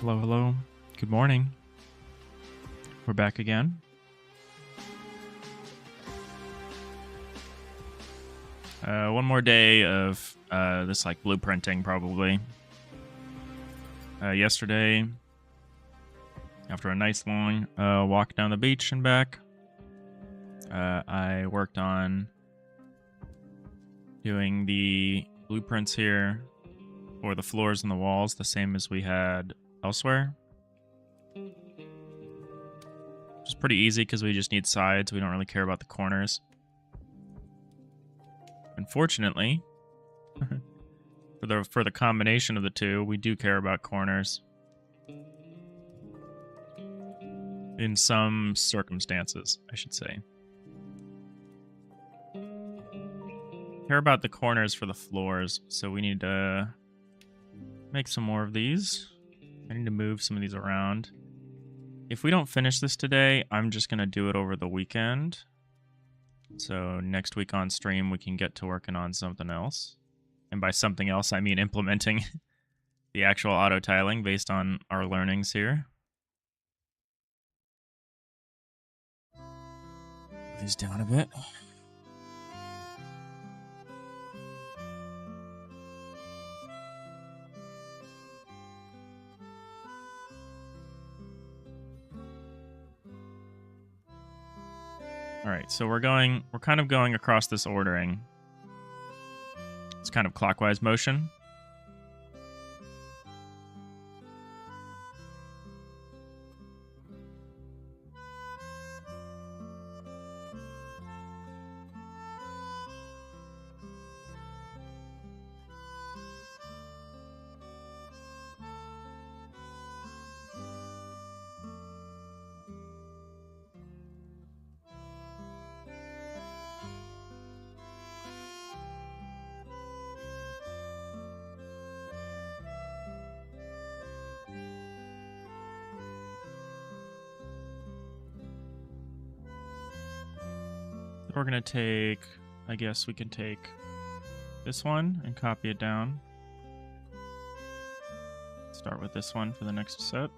Hello, hello. Good morning. We're back again. One more day of this like blueprinting probably. Yesterday, after a nice long walk down the beach and back, I worked on doing the blueprints here for the floors and the walls, the same as we had elsewhere. It's pretty easy because we just need sides. We don't really care about the corners. Unfortunately, for the combination of the two, we do care about corners. In some circumstances, I should say. Care about the corners for the floors, so we need to make some more of these. I need to move some of these around. If we don't finish this today, I'm just going to do it over the weekend. So next week on stream, we can get to working on something else. And by something else, I mean implementing the actual auto-tiling based on our learnings here. Move these down a bit. All right, so we're kind of going across this ordering. It's kind of clockwise motion. We're going to take, I guess we can take this one and copy it down. Start with this one for the next set.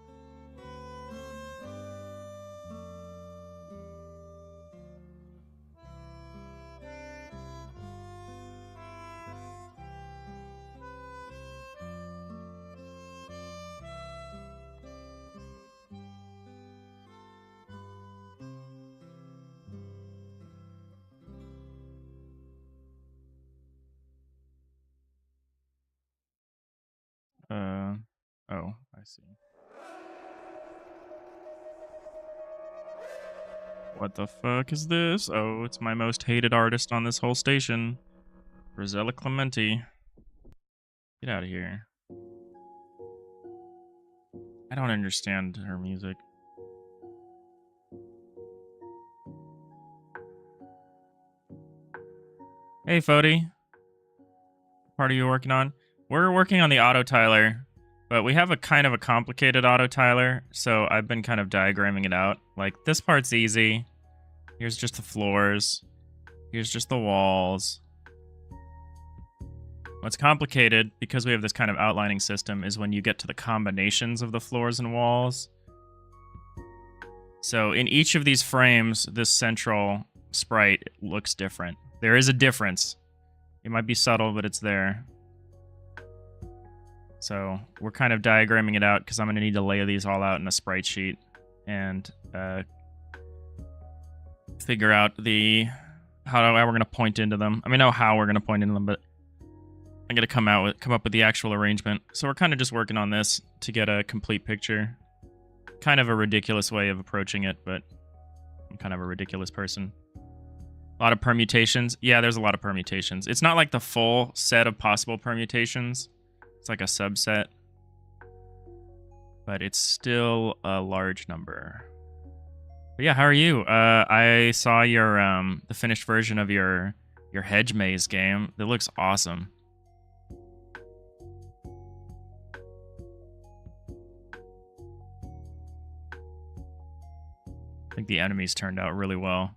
Oh, I see. What the fuck is this? Oh, it's my most hated artist on this whole station. Rosella Clementi. Get out of here. I don't understand her music. Hey, Fody. What part are you working on? We're working on the autotiler, but we have a kind of a complicated autotiler, so I've been kind of diagramming it out. Like, this part's easy. Here's just the floors. Here's just the walls. What's complicated, because we have this kind of outlining system, is when you get to the combinations of the floors and walls. So in each of these frames, this central sprite looks different. There is a difference. It might be subtle, but it's there. So we're kind of diagramming it out because I'm going to need to lay these all out in a sprite sheet and figure out how we're going to point into them. I mean, know how we're going to point into them, but I'm going to come up with the actual arrangement. So we're kind of just working on this to get a complete picture. Kind of a ridiculous way of approaching it, but I'm kind of a ridiculous person. A lot of permutations. Yeah, there's a lot of permutations. It's not like the full set of possible permutations. It's like a subset. But it's still a large number. But yeah, how are you? I saw your the finished version of your hedge maze game. That looks awesome. I think the enemies turned out really well.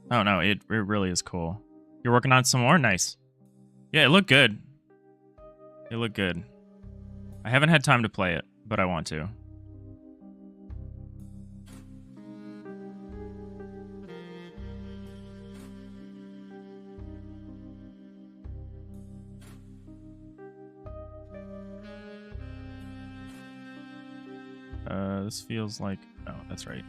Oh no, it really is cool. You're working on some more? Nice. Yeah, it looked good. It looked good. I haven't had time to play it, but I want to. This feels like... Oh, that's right.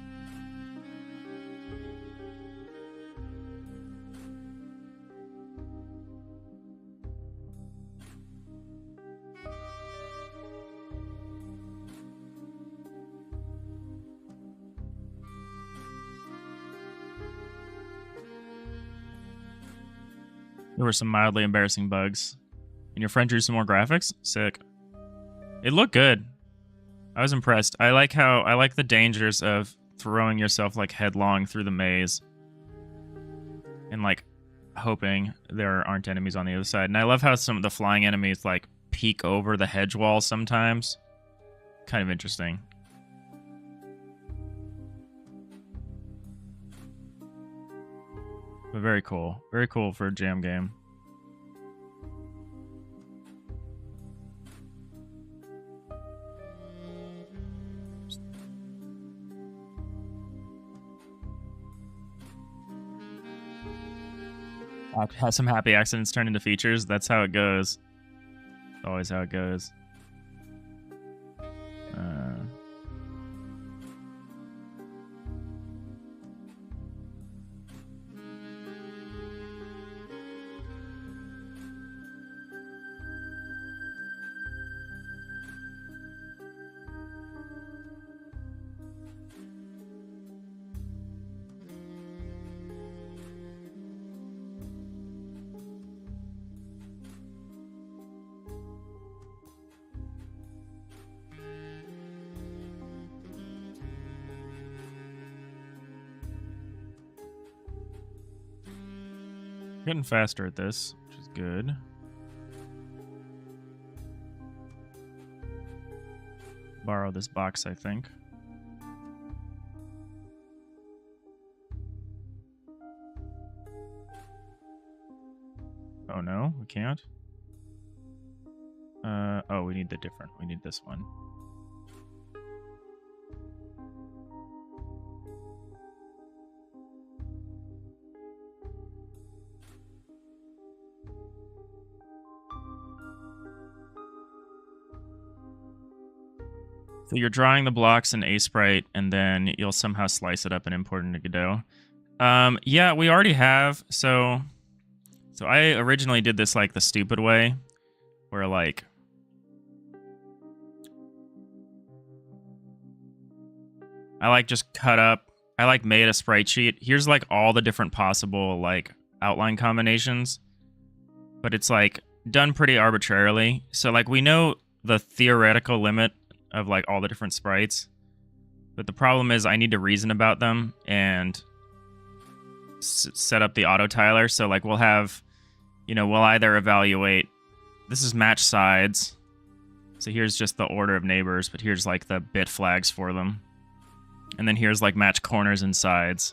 There were some mildly embarrassing bugs. And your friend drew some more graphics? Sick. It looked good. I was impressed. I like the dangers of throwing yourself like headlong through the maze. And like hoping there aren't enemies on the other side. And I love how some of the flying enemies like peek over the hedge wall sometimes. Kind of interesting. But very cool. Very cool for a jam game. Have some happy accidents turn into features. That's how it goes. It's always how it goes. Getting faster at this, which is good. Borrow this box, I think. Oh no, we can't. Oh, we need we need this one. So you're drawing the blocks in A-Sprite, and then you'll somehow slice it up and import it into Godot. Yeah, we already have. So I originally did this like the stupid way, where like I like just cut up. I like made a sprite sheet. Here's like all the different possible like outline combinations, but it's like done pretty arbitrarily. So like we know the theoretical limit of like all the different sprites, but the problem is I need to reason about them and set up the autotiler. So like we'll have, you know, we'll either evaluate, this is match sides, so here's just the order of neighbors, but here's like the bit flags for them, and then here's like match corners and sides,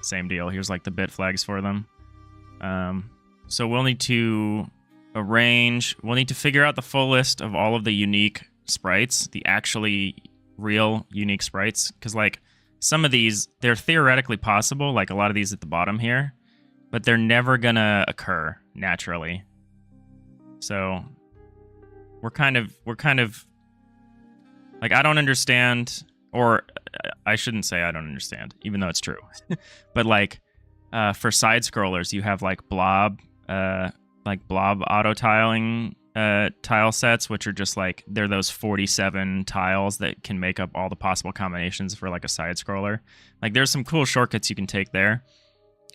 same deal, here's like the bit flags for them. So we'll need to arrange, we'll need to figure out the full list of all of the unique sprites, the actually real unique sprites, because like some of these, they're theoretically possible, like a lot of these at the bottom here, but they're never gonna occur naturally. So we're kind of like, I don't understand, or I shouldn't say I don't understand, even though it's true. But like for side scrollers, you have like blob auto tiling tile sets, which are just like, they're those 47 tiles that can make up all the possible combinations for like a side scroller. Like there's some cool shortcuts you can take there.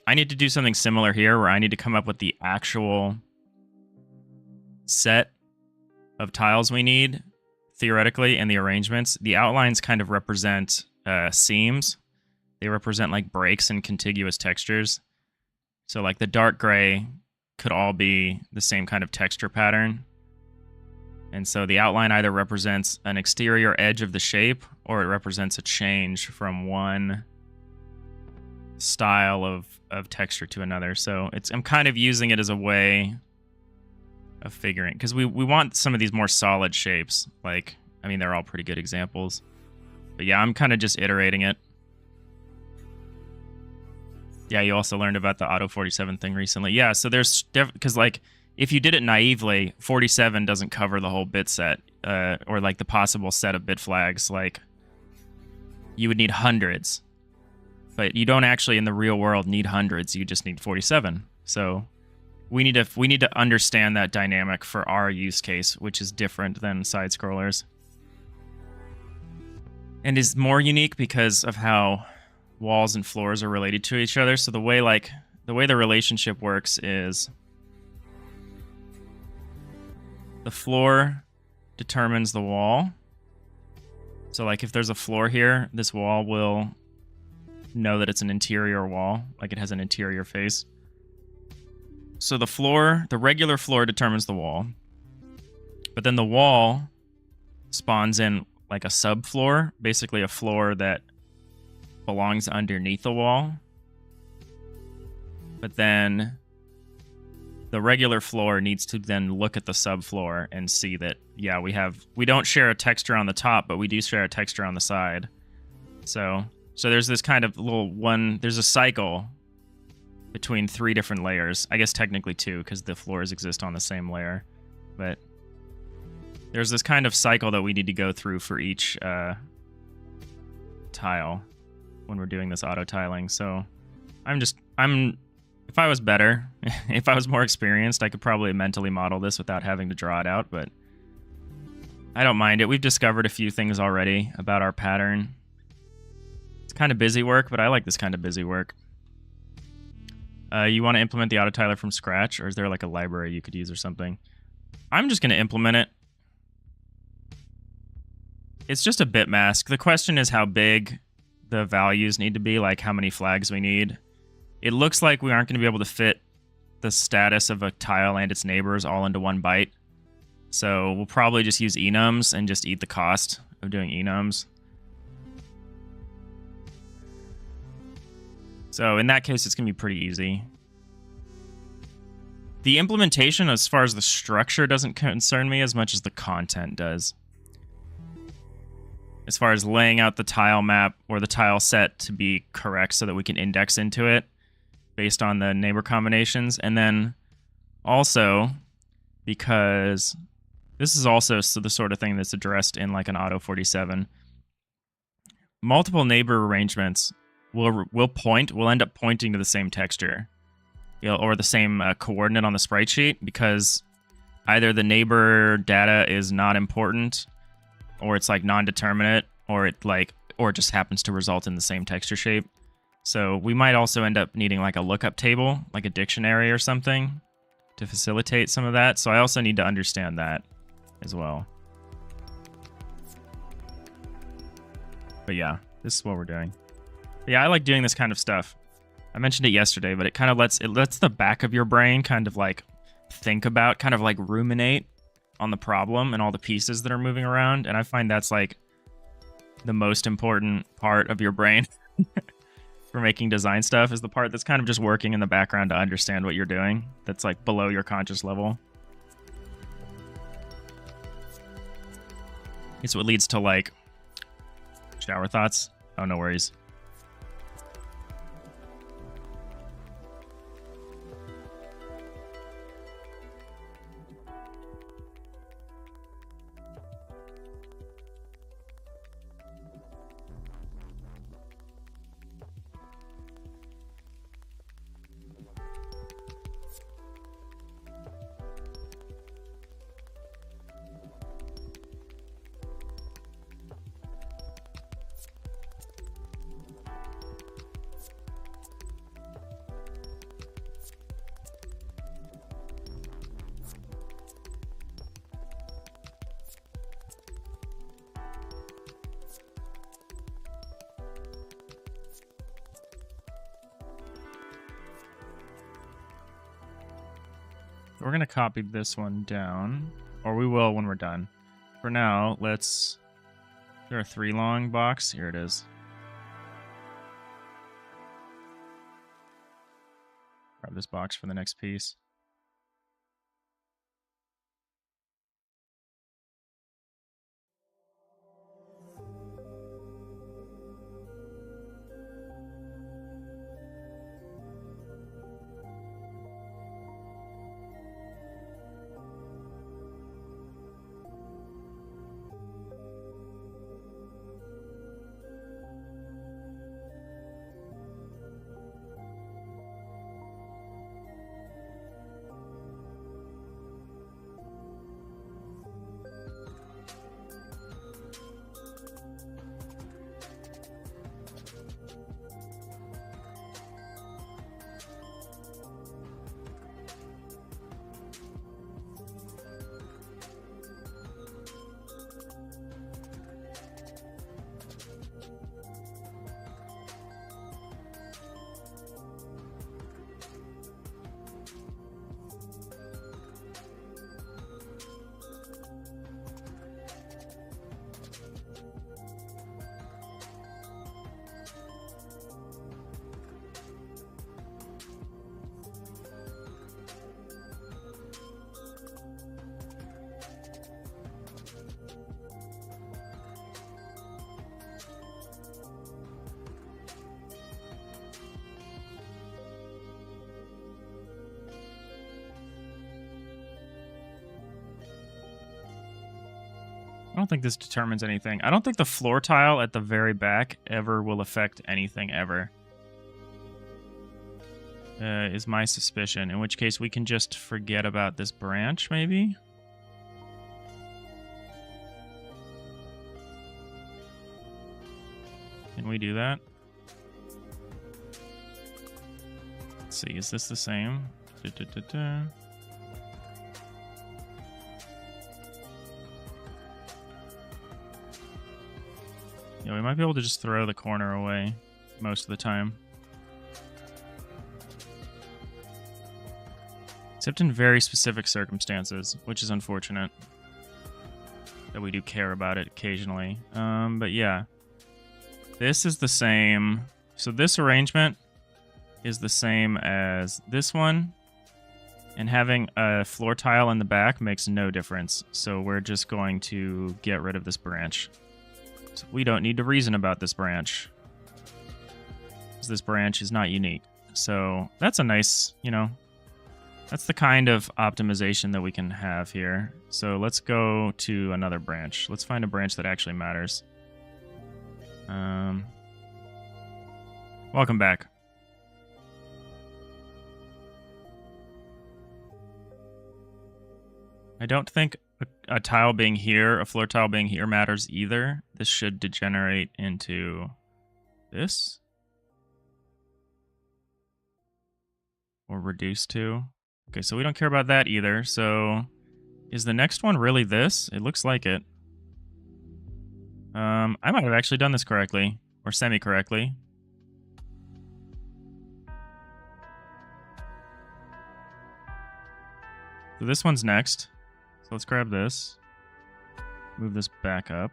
I need to do something similar here, where I need to come up with the actual set of tiles we need theoretically, and the arrangements. The outlines kind of represent seams. They represent like breaks and contiguous textures. So like the dark gray could all be the same kind of texture pattern. And so the outline either represents an exterior edge of the shape, or it represents a change from one style of texture to another. So I'm kind of using it as a way of figuring, because we want some of these more solid shapes. Like, I mean, they're all pretty good examples. But yeah, I'm kind of just iterating it. Yeah, you also learned about the Auto 47 thing recently. Yeah, so there's... Because, like, if you did it naively, 47 doesn't cover the whole bit set. Or, like, the possible set of bit flags. Like, you would need hundreds. But you don't actually, in the real world, need hundreds. You just need 47. So we need to understand that dynamic for our use case, which is different than side-scrollers. And is more unique because of how walls and floors are related to each other. So the way the relationship works is the floor determines the wall. So like if there's a floor here, this wall will know that it's an interior wall, like it has an interior face. So the regular floor determines the wall, but then the wall spawns in like a subfloor, basically a floor that belongs underneath the wall. But then the regular floor needs to then look at the subfloor and see that, yeah, we don't share a texture on the top, but we do share a texture on the side. So there's this kind of there's a cycle between 3 different layers. I guess technically 2, because the floors exist on the same layer. But there's this kind of cycle that we need to go through for each tile when we're doing this auto tiling. So if I was better, if I was more experienced, I could probably mentally model this without having to draw it out, but I don't mind it. We've discovered a few things already about our pattern. It's kind of busy work, but I like this kind of busy work. You want to implement the autotiler from scratch, or is there like a library you could use or something? I'm just going to implement it. It's just a bit mask. The question is how big the values need to be, like how many flags we need. It looks like we aren't going to be able to fit the status of a tile and its neighbors all into one byte. So we'll probably just use enums and just eat the cost of doing enums. So in that case, it's going to be pretty easy. The implementation, as far as the structure, doesn't concern me as much as the content does. As far as laying out the tile map or the tile set to be correct so that we can index into it based on the neighbor combinations. And then also, because this is also the sort of thing that's addressed in like an Auto 47, multiple neighbor arrangements will end up pointing to the same texture, or the same coordinate on the sprite sheet, because either the neighbor data is not important, or it's like non-determinate, or it just happens to result in the same texture shape. So we might also end up needing like a lookup table, like a dictionary or something, to facilitate some of that. So I also need to understand that as well. But yeah, this is what we're doing. But yeah, I like doing this kind of stuff. I mentioned it yesterday, but it kind of lets the back of your brain kind of like think about, kind of like ruminate on the problem and all the pieces that are moving around. And I find that's like the most important part of your brain for making design stuff, is the part that's kind of just working in the background to understand what you're doing. That's like below your conscious level. It's what leads to like shower thoughts. Oh, no worries. We're going to copy this one down, or we will when we're done. For now, is there a 3 long box? Here it is. Grab this box for the next piece. I don't think this determines anything. I don't think the floor tile at the very back ever will affect anything ever. Is my suspicion. In which case we can just forget about this branch, maybe? Can we do that? Let's see, is this the same? Yeah, we might be able to just throw the corner away most of the time. Except in very specific circumstances, which is unfortunate. That we do care about it occasionally. But yeah. This is the same. So this arrangement is the same as this one. And having a floor tile in the back makes no difference. So we're just going to get rid of this branch. So we don't need to reason about this branch. Because this branch is not unique. So that's a nice, you know, that's the kind of optimization that we can have here. So let's go to another branch. Let's find a branch that actually matters. Welcome back. I don't think a tile being here, a floor tile being here matters either. This should degenerate into this. Or reduce to. Okay, so we don't care about that either. So is the next one really this? It looks like it. I might have actually done this correctly. Or semi-correctly. So this one's next. So let's grab this. Move this back up.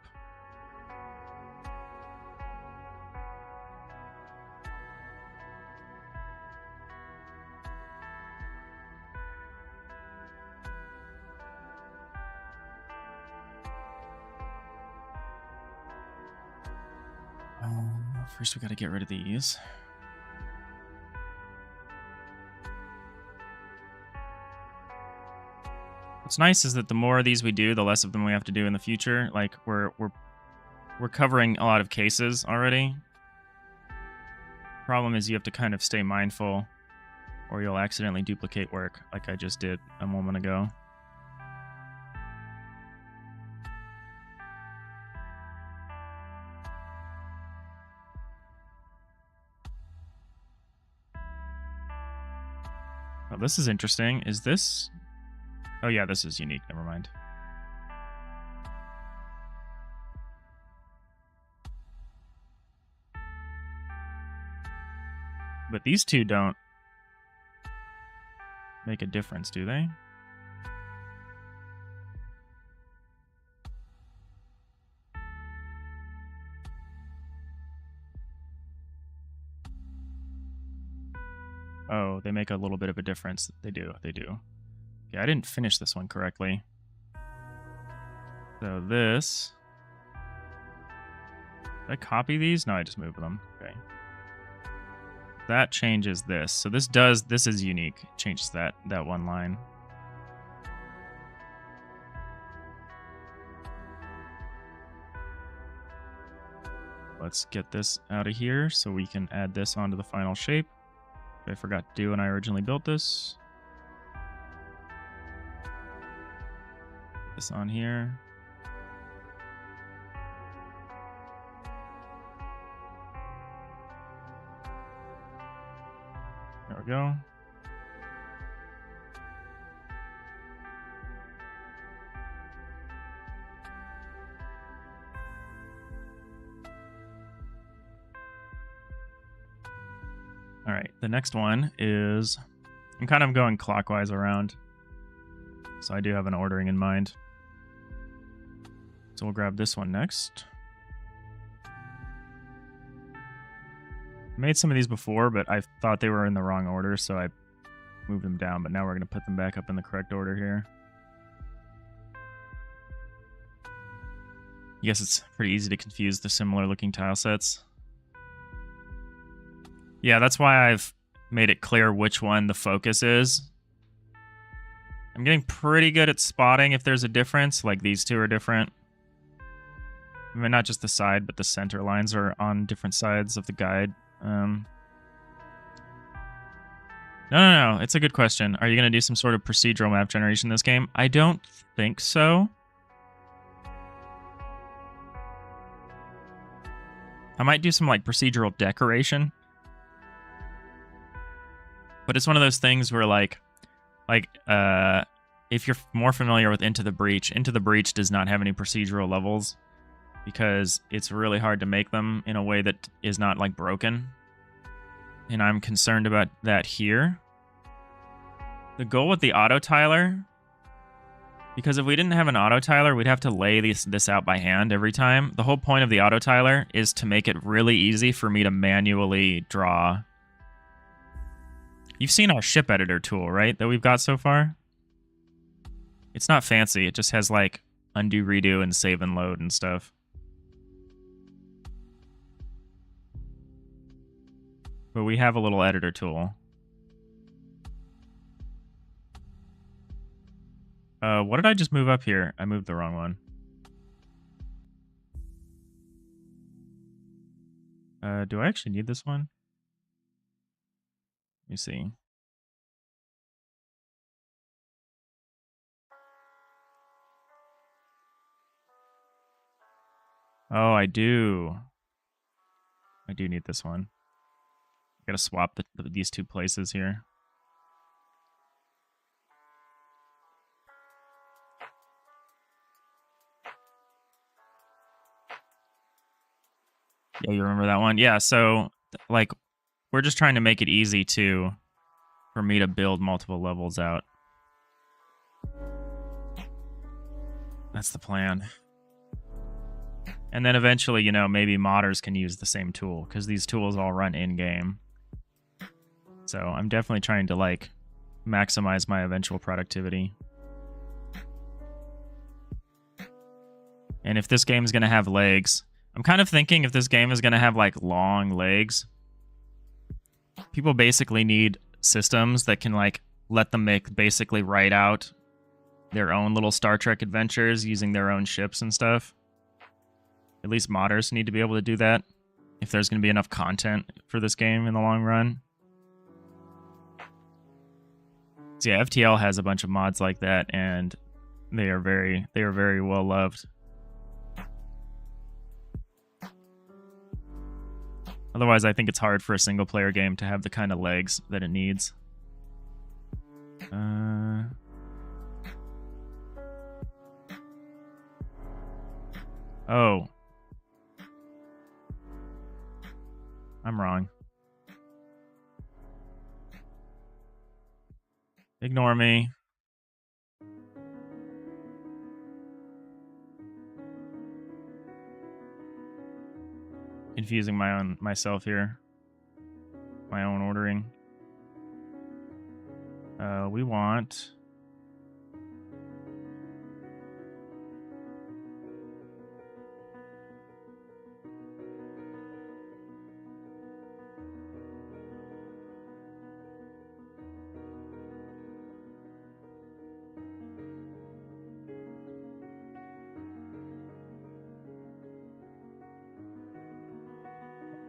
First we gotta get rid of these. What's nice is that the more of these we do, the less of them we have to do in the future. Like we're covering a lot of cases already. Problem is you have to kind of stay mindful or you'll accidentally duplicate work like I just did a moment ago. Oh, this is interesting. Is this... Oh yeah, this is unique. Never mind. But these two don't make a difference, do they? Oh, they make a little bit of a difference. They do. They do. Okay, I didn't finish this one correctly. So this... Did I copy these? No, I just moved them. Okay. That changes this. So this is unique. It changes that one line. Let's get this out of here so we can add this onto the final shape. I forgot to do when I originally built this. This on here. There we go. All right, the next one is, I'm kind of going clockwise around, so I do have an ordering in mind. So we'll grab this one next. I made some of these before, but I thought they were in the wrong order, so I moved them down, but now we're going to put them back up in the correct order here. I guess it's pretty easy to confuse the similar looking tile sets. Yeah, that's why I've made it clear which one the focus is. I'm getting pretty good at spotting if there's a difference, like these two are different. I mean, not just the side, but the center lines are on different sides of the guide. No, it's a good question. Are you going to do some sort of procedural map generation in this game? I don't think so. I might do some like procedural decoration. But it's one of those things where if you're more familiar with Into the Breach does not have any procedural levels because it's really hard to make them in a way that is not like broken. And I'm concerned about that here. The goal with the autotiler, because if we didn't have an autotiler, we'd have to lay this out by hand every time. The whole point of the autotiler is to make it really easy for me to manually draw. You've seen our ship editor tool, right, that we've got so far? It's not fancy. It just has, like, undo, redo, and save and load and stuff. But we have a little editor tool. What did I just move up here? I moved the wrong one. Do I actually need this one? Let me see. Oh, I do. I do need this one. I gotta swap these two places here. Yeah, you remember that one? Yeah, so, like, we're just trying to make it easy for me to build multiple levels out. That's the plan. And then eventually, you know, maybe modders can use the same tool, because these tools all run in-game. So I'm definitely trying to, like, maximize my eventual productivity. And if this game is going to have legs, I'm kind of thinking if this game is going to have, like, long legs, people basically need systems that can, like, let them basically write out their own little Star Trek adventures using their own ships and stuff. At least modders need to be able to do that if there's going to be enough content for this game in the long run. So yeah, FTL has a bunch of mods like that, and they are very well loved. Otherwise, I think it's hard for a single-player game to have the kind of legs that it needs. Oh. I'm wrong. Ignore me. Confusing myself here. My own ordering. We want...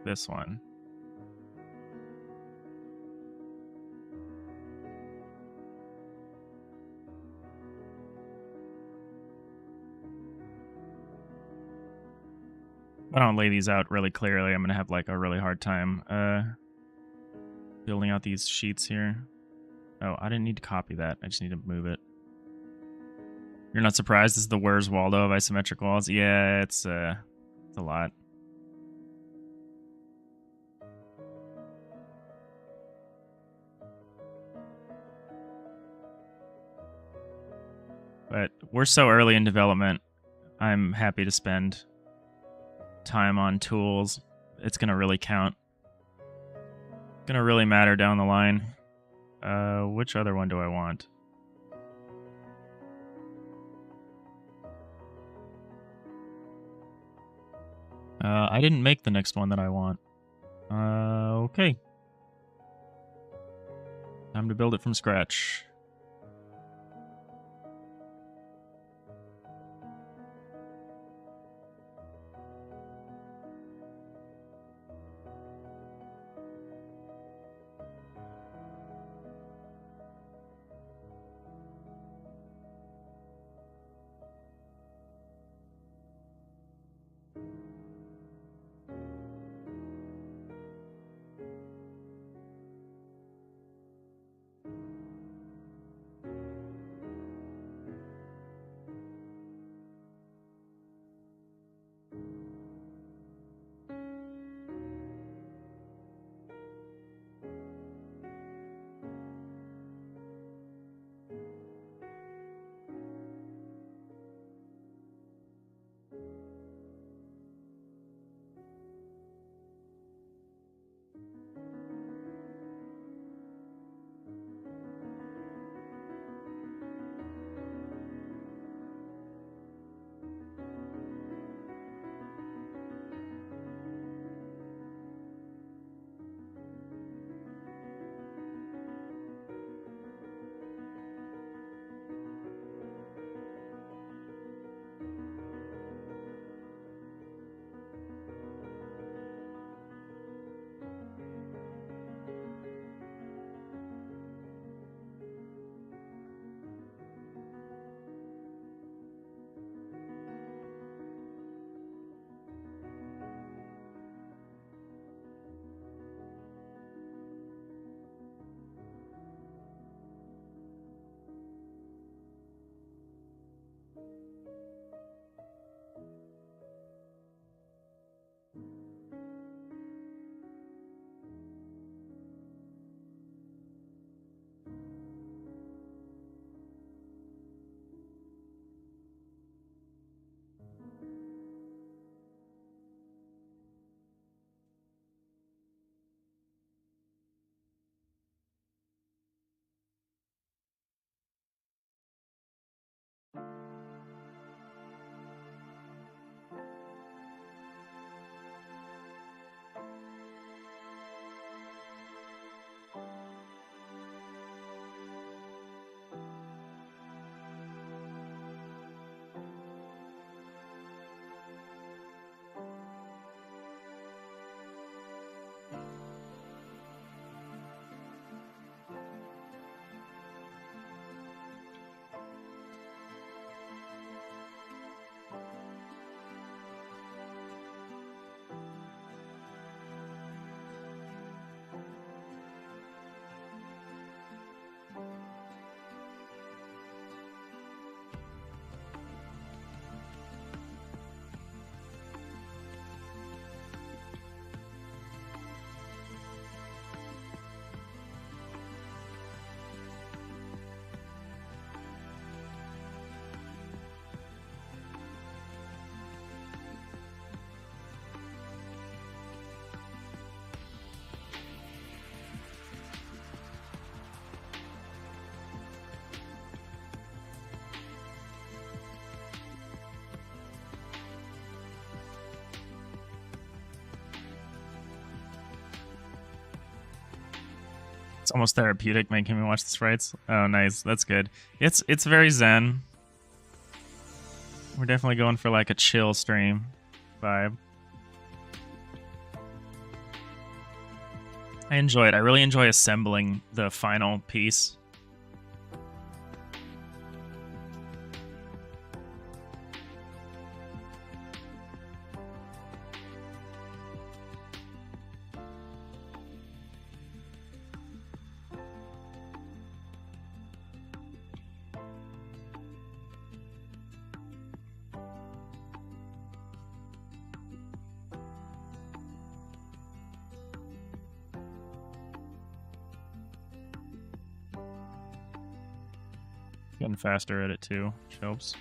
this one. If I don't lay these out really clearly, I'm going to have like a really hard time building out these sheets here. Oh, I didn't need to copy that. I just need to move it. You're not surprised this is the Where's Waldo of isometric walls? Yeah, it's a lot. But we're so early in development, I'm happy to spend time on tools. It's going to really count. Going to really matter down the line. Which other one do I want? I didn't make the next one that I want. Okay. Time to build it from scratch. It's almost therapeutic making me watch the sprites. Oh, nice. That's good. It's very zen. We're definitely going for like a chill stream vibe. I enjoy it. I really enjoy assembling the final piece. Getting faster at it too, which helps.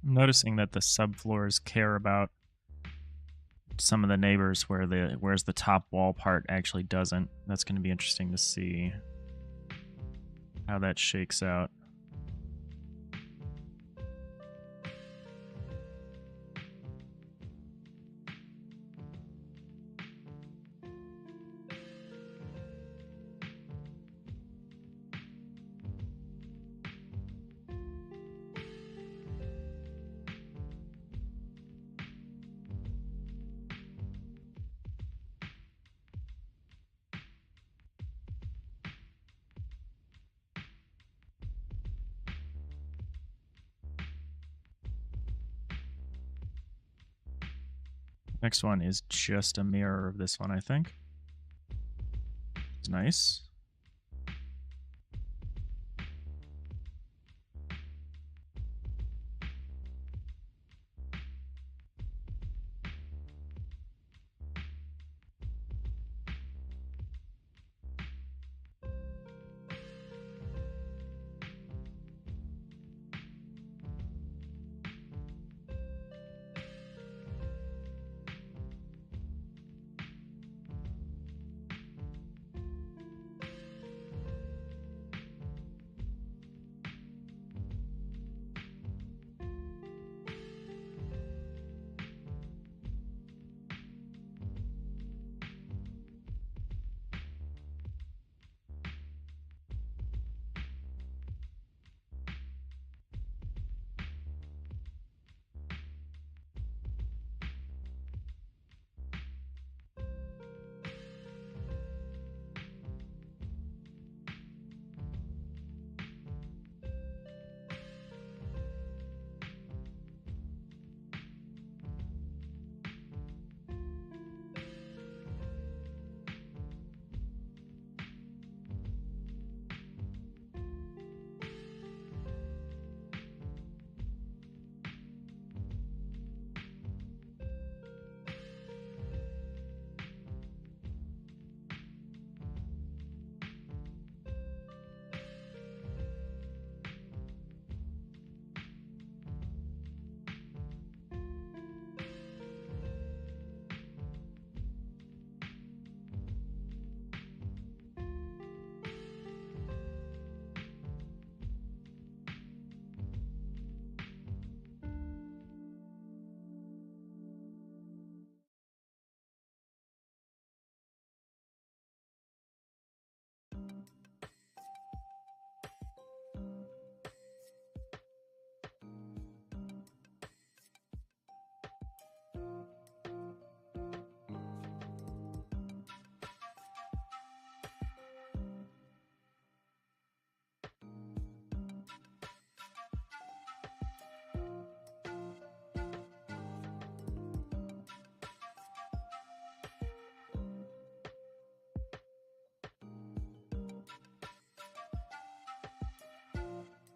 I'm noticing that the subfloors care about some of the neighbors whereas the top wall part actually doesn't. That's going to be interesting to see how that shakes out. Next one is just a mirror of this one, I think. It's nice.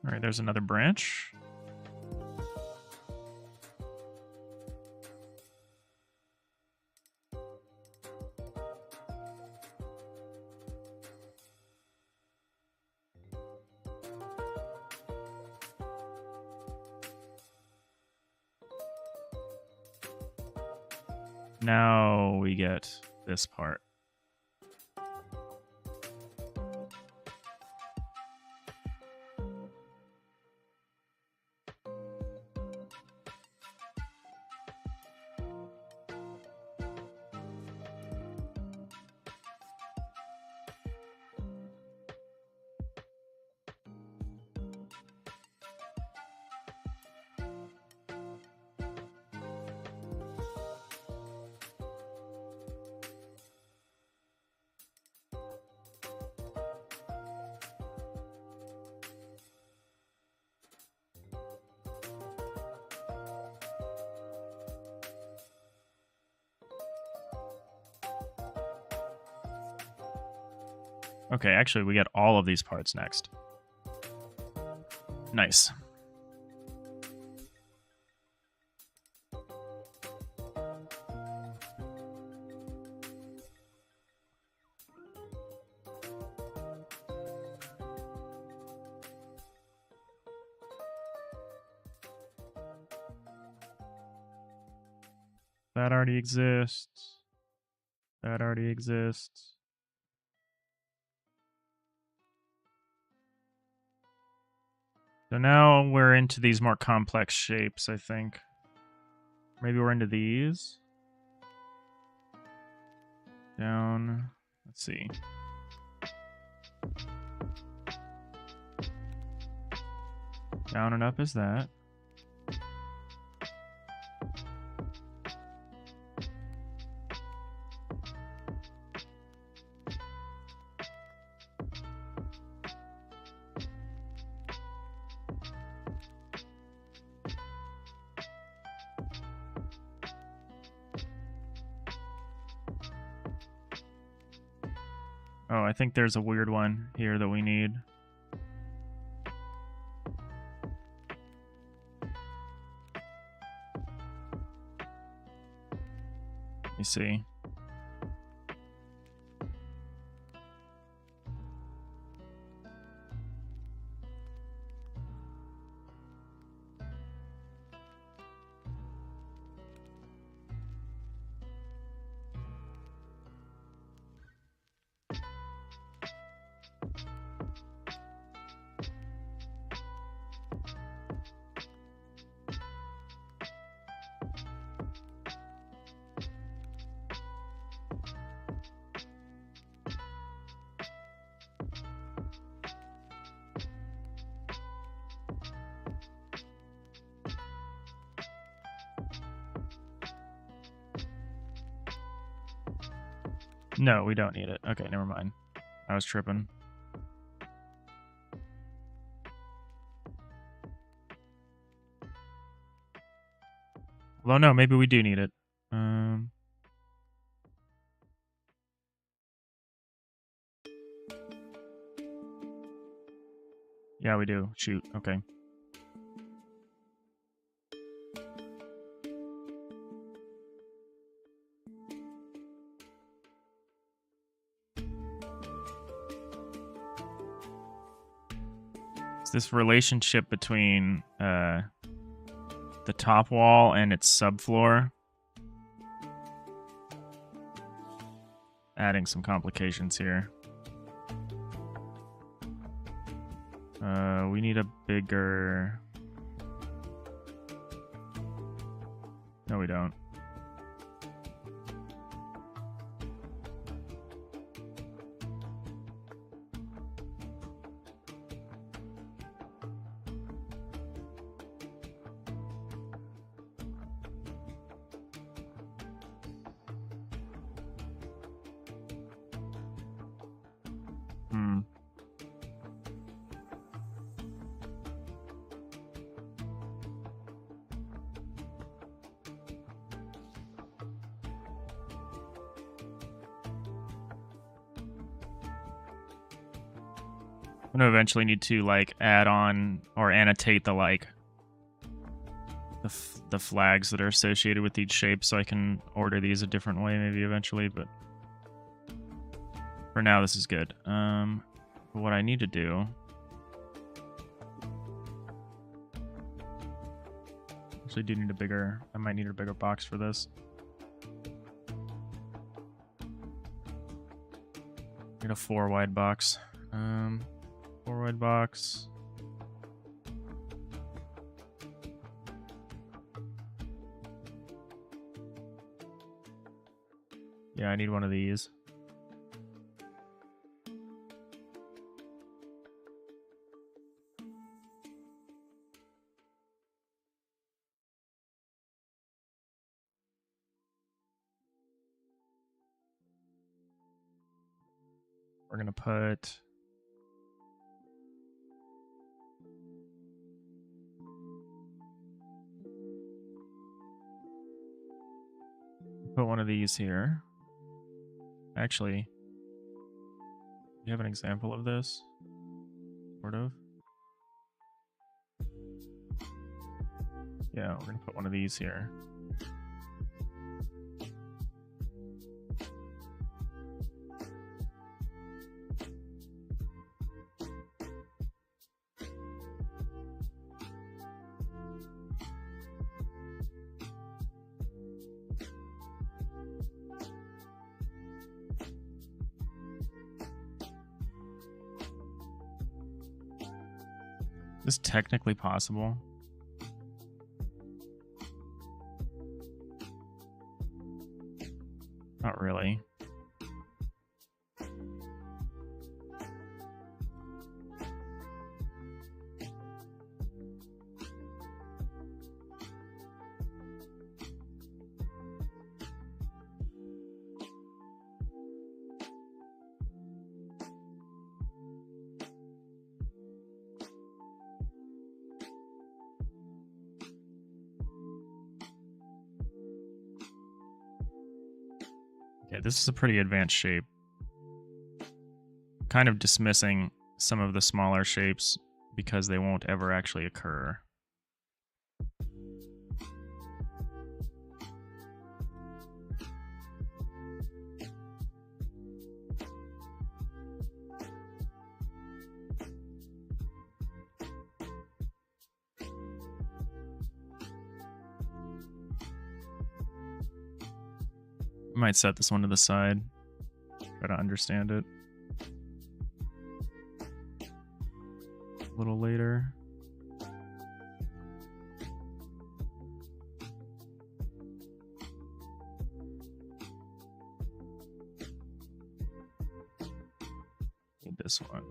All right, there's another branch. Now we get this part. Okay, actually, we get all of these parts next. Nice. That already exists. That already exists. So now we're into these more complex shapes, I think. Maybe we're into these. Down. Let's see. Down and up is that. Oh, I think there's a weird one here that we need. Let me see. No, we don't need it. Okay, never mind. I was tripping. Well, no, maybe we do need it. Yeah, we do. Shoot. Okay. It's this relationship between the top wall and its subfloor. Adding some complications here. We need a bigger... No, we don't. I'm gonna eventually need to like add on or annotate the like the flags that are associated with each shape, so I can order these a different way maybe eventually. But for now, this is good. What I need to do. Actually, do need a bigger. I might need a bigger box for this. Need a 4 wide box. 4 wide box. Yeah, I need one of these. We're gonna put one of these here. Actually, you have an example of this? Sort of. Yeah, we're gonna put one of these here. Is this technically possible? Not really. Okay, this is a pretty advanced shape. Kind of dismissing some of the smaller shapes because they won't ever actually occur. I might set this one to the side. Try to understand it a little later. Need this one.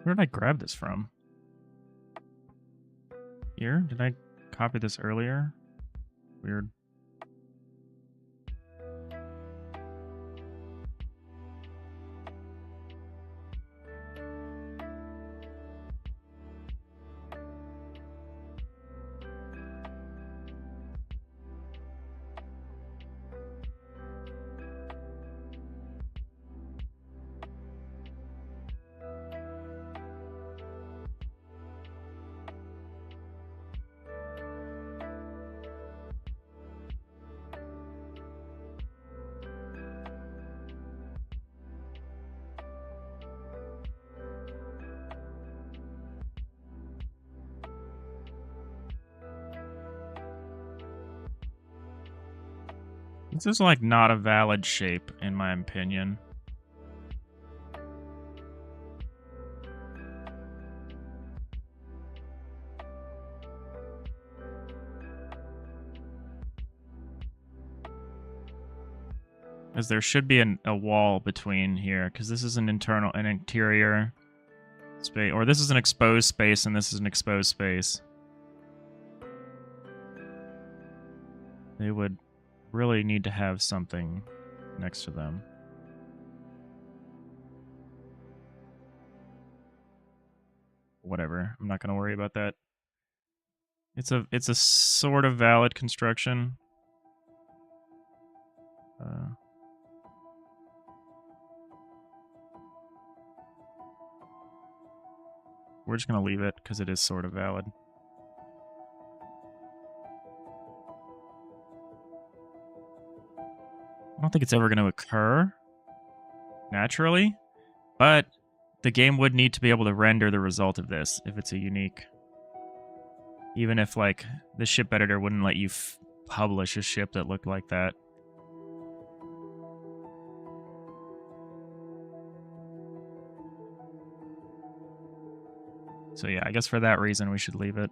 Where did I grab this from? Here? Did I copy this earlier? Weird. This is like not a valid shape, in my opinion. As there should be a wall between here, because this is an interior space, or this is an exposed space, and this is an exposed space. They would really need to have something next to them. Whatever. I'm not going to worry about that. It's a sort of valid construction. We're just going to leave it because it is sort of valid. I don't think it's ever going to occur naturally, but the game would need to be able to render the result of this if it's a unique. Even if, like, the ship editor wouldn't let you publish a ship that looked like that. So yeah, I guess for that reason we should leave it.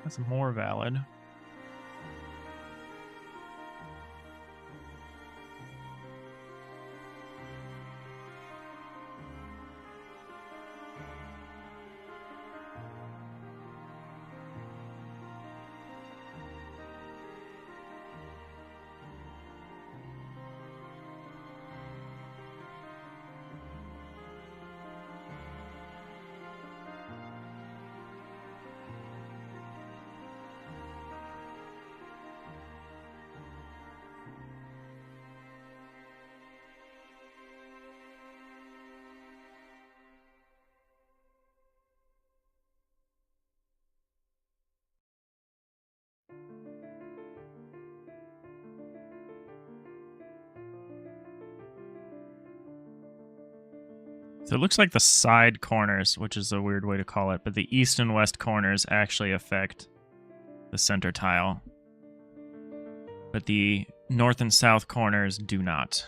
That's more valid. So it looks like the side corners, which is a weird way to call it, but the east and west corners actually affect the center tile. But the north and south corners do not.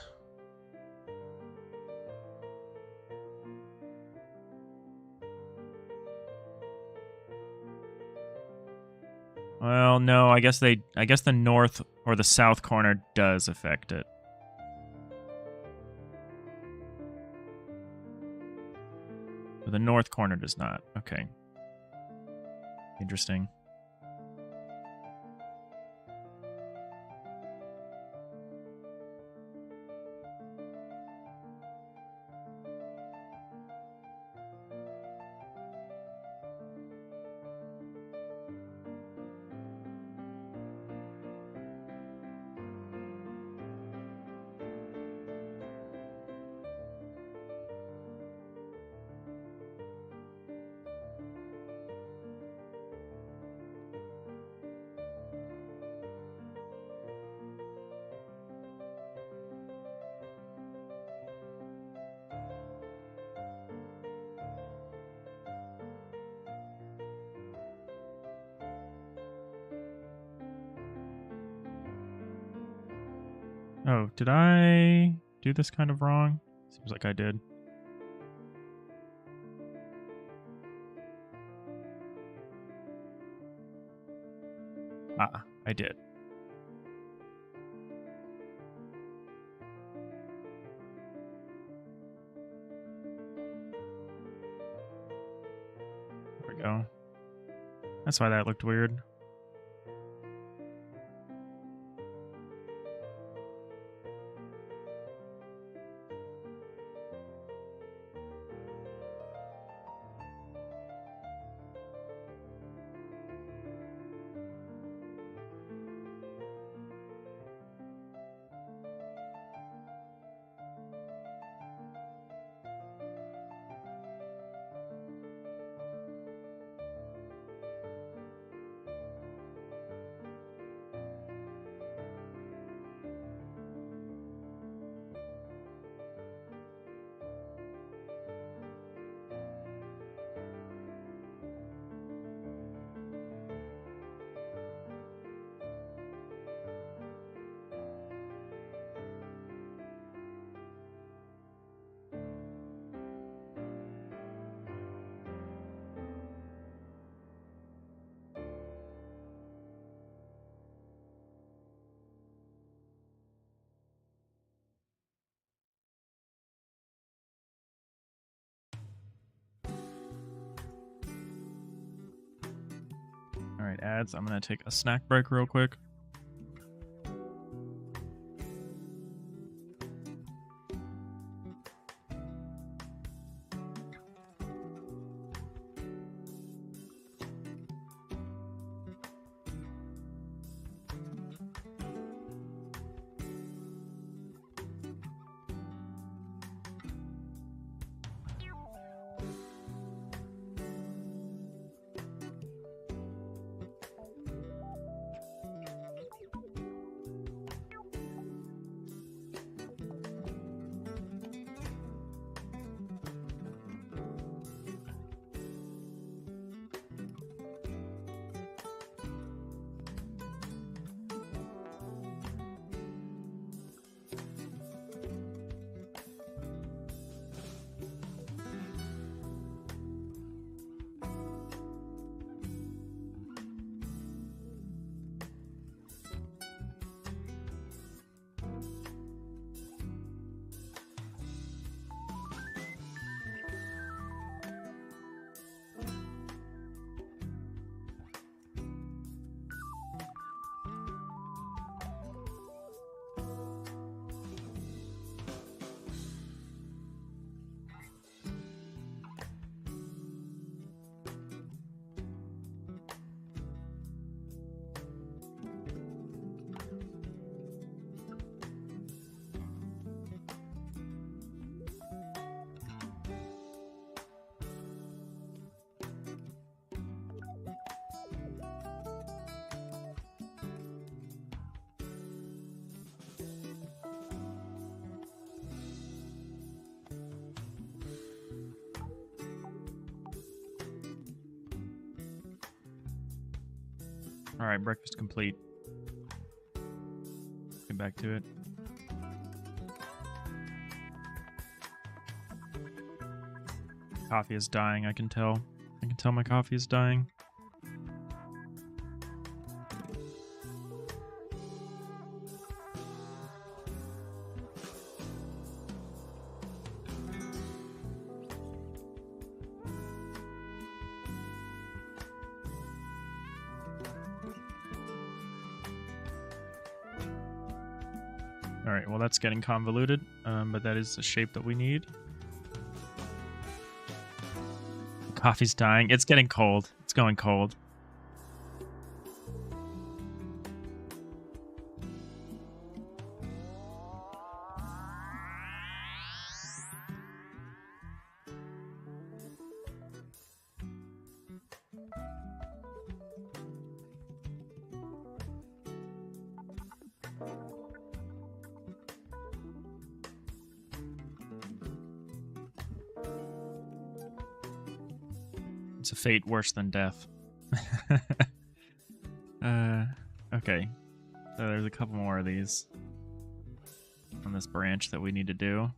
Well, no, I guess the north or the south corner does affect it. But the north corner does not. Okay. Interesting. Oh, did I do this kind of wrong? Seems like I did. Ah, I did. There we go. That's why that looked weird. All right, ads. I'm going to take a snack break real quick. All right, breakfast complete. Get back to it. Coffee is dying, I can tell. I can tell my coffee is dying. All right, well, that's getting convoluted, but that is the shape that we need. Coffee's dying. It's getting cold. It's going cold. It's a fate worse than death. Okay. So there's a couple more of these on this branch that we need to do.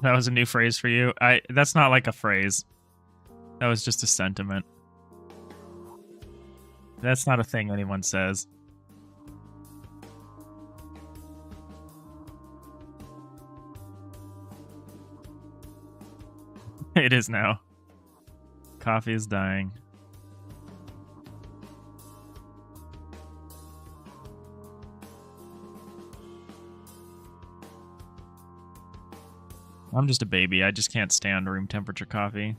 That was a new phrase for you. That's not like a phrase. That was just a sentiment. That's not a thing anyone says. It is now. Coffee is dying. I'm just a baby. I just can't stand room temperature coffee.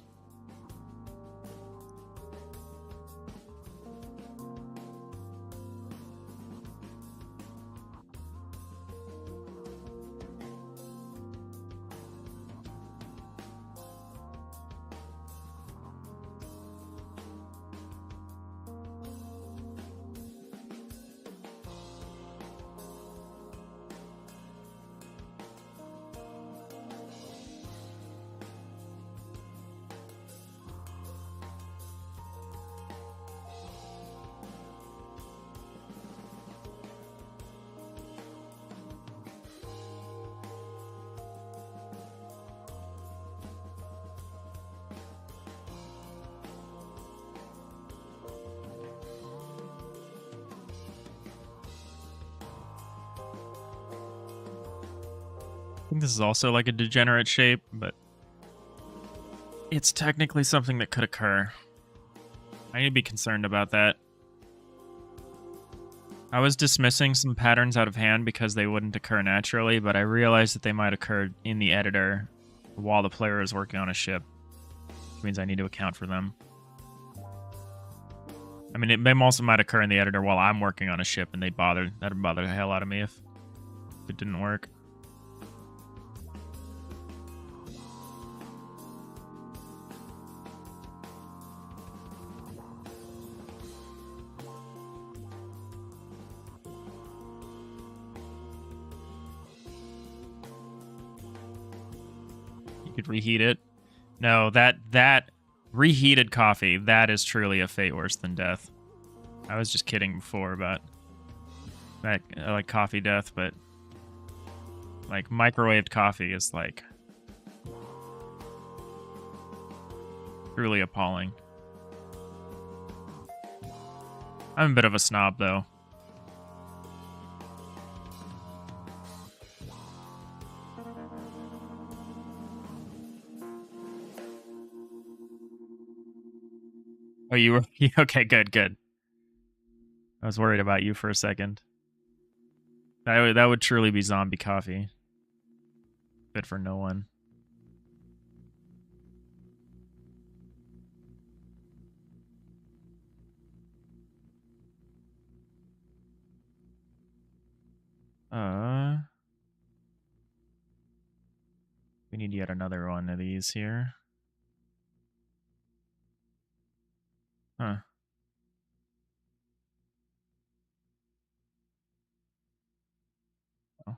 I think this is also like a degenerate shape, but it's technically something that could occur. I need to be concerned about that. I was dismissing some patterns out of hand because they wouldn't occur naturally, but I realized that they might occur in the editor while the player is working on a ship, which means I need to account for them. I mean, they also might occur in the editor while I'm working on a ship, and that'd bother the hell out of me if it didn't work. Could reheat it. No, that reheated coffee, that is truly a fate worse than death. I was just kidding before about that, like coffee death, but like microwaved coffee is like truly appalling. I'm a bit of a snob though. Oh, you were okay. Good. I was worried about you for a second. That would truly be zombie coffee. Good for no one. We need yet another one of these here. Huh. Oh.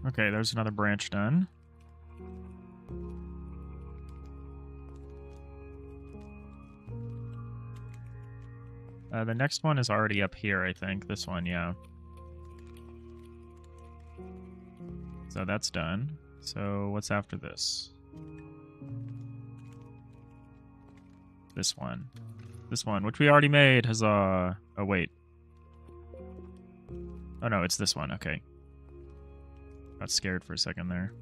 Okay, there's another branch done. The next one is already up here, I think. This one, yeah. So that's done. So what's after this? This one. This one, which we already made. Huzzah. Oh, wait. Oh, no, it's this one. Okay. Got scared for a second there.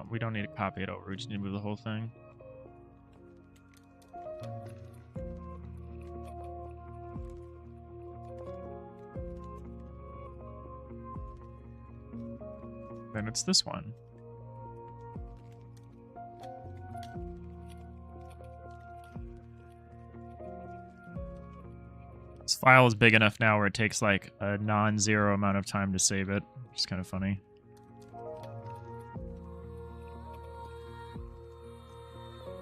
We don't need to copy it over. We just need to move the whole thing. Then it's this one. This file is big enough now where it takes like a non-zero amount of time to save it, which is kind of funny.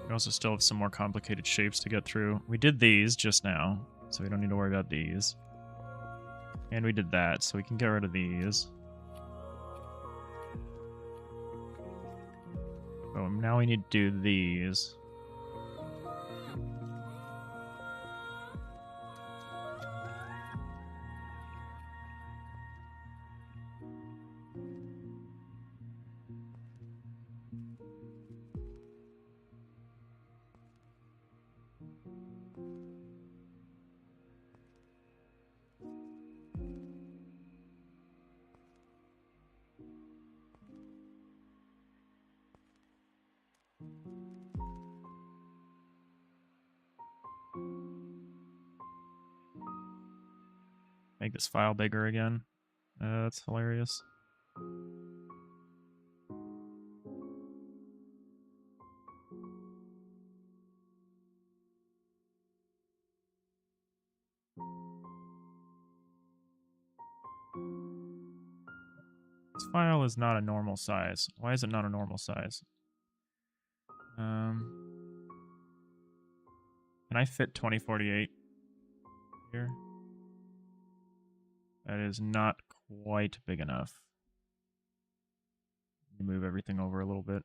We also still have some more complicated shapes to get through. We did these just now, so we don't need to worry about these. And we did that, so we can get rid of these. Boom, now we need to do these. Make this file bigger again. That's hilarious. This file is not a normal size. Why is it not a normal size? Can I fit 2048 here? That is not quite big enough. Move everything over a little bit.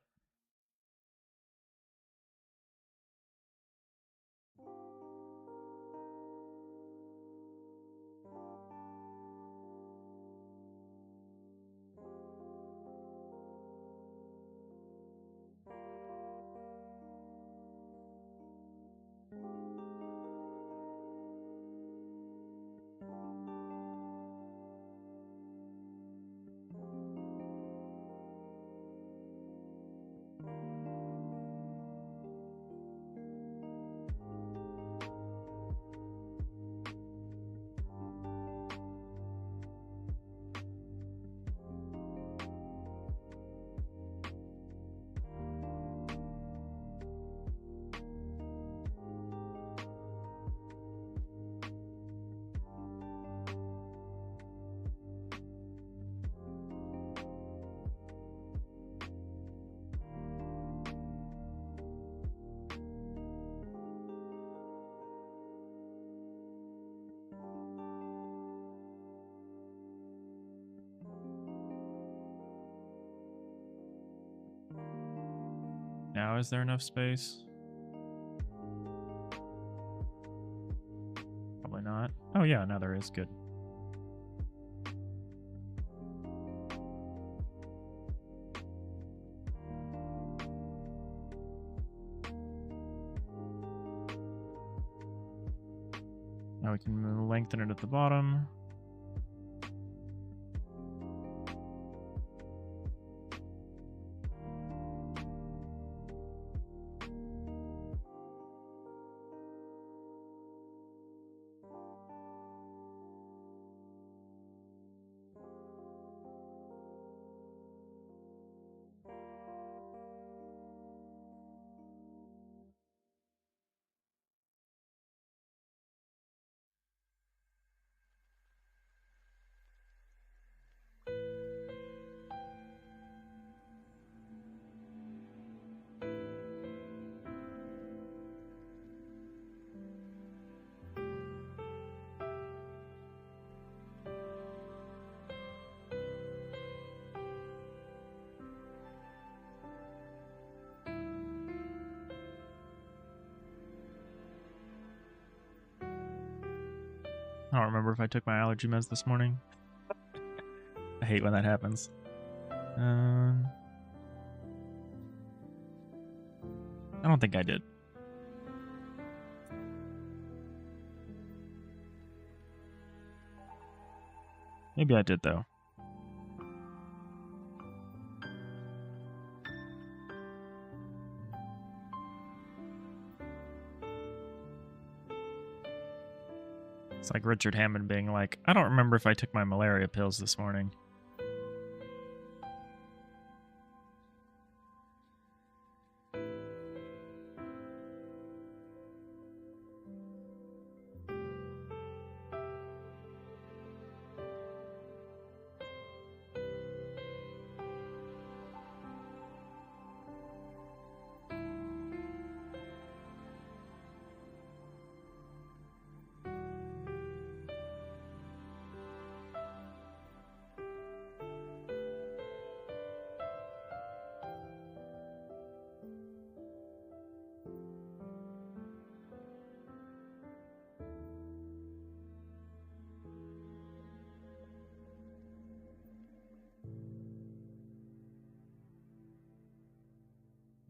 Now is there enough space? Probably not. Oh yeah, now there is. Good. Now we can lengthen it at the bottom. I don't remember if I took my allergy meds this morning. I hate when that happens. I don't think I did. Maybe I did, though. It's like Richard Hammond being like, I don't remember if I took my malaria pills this morning.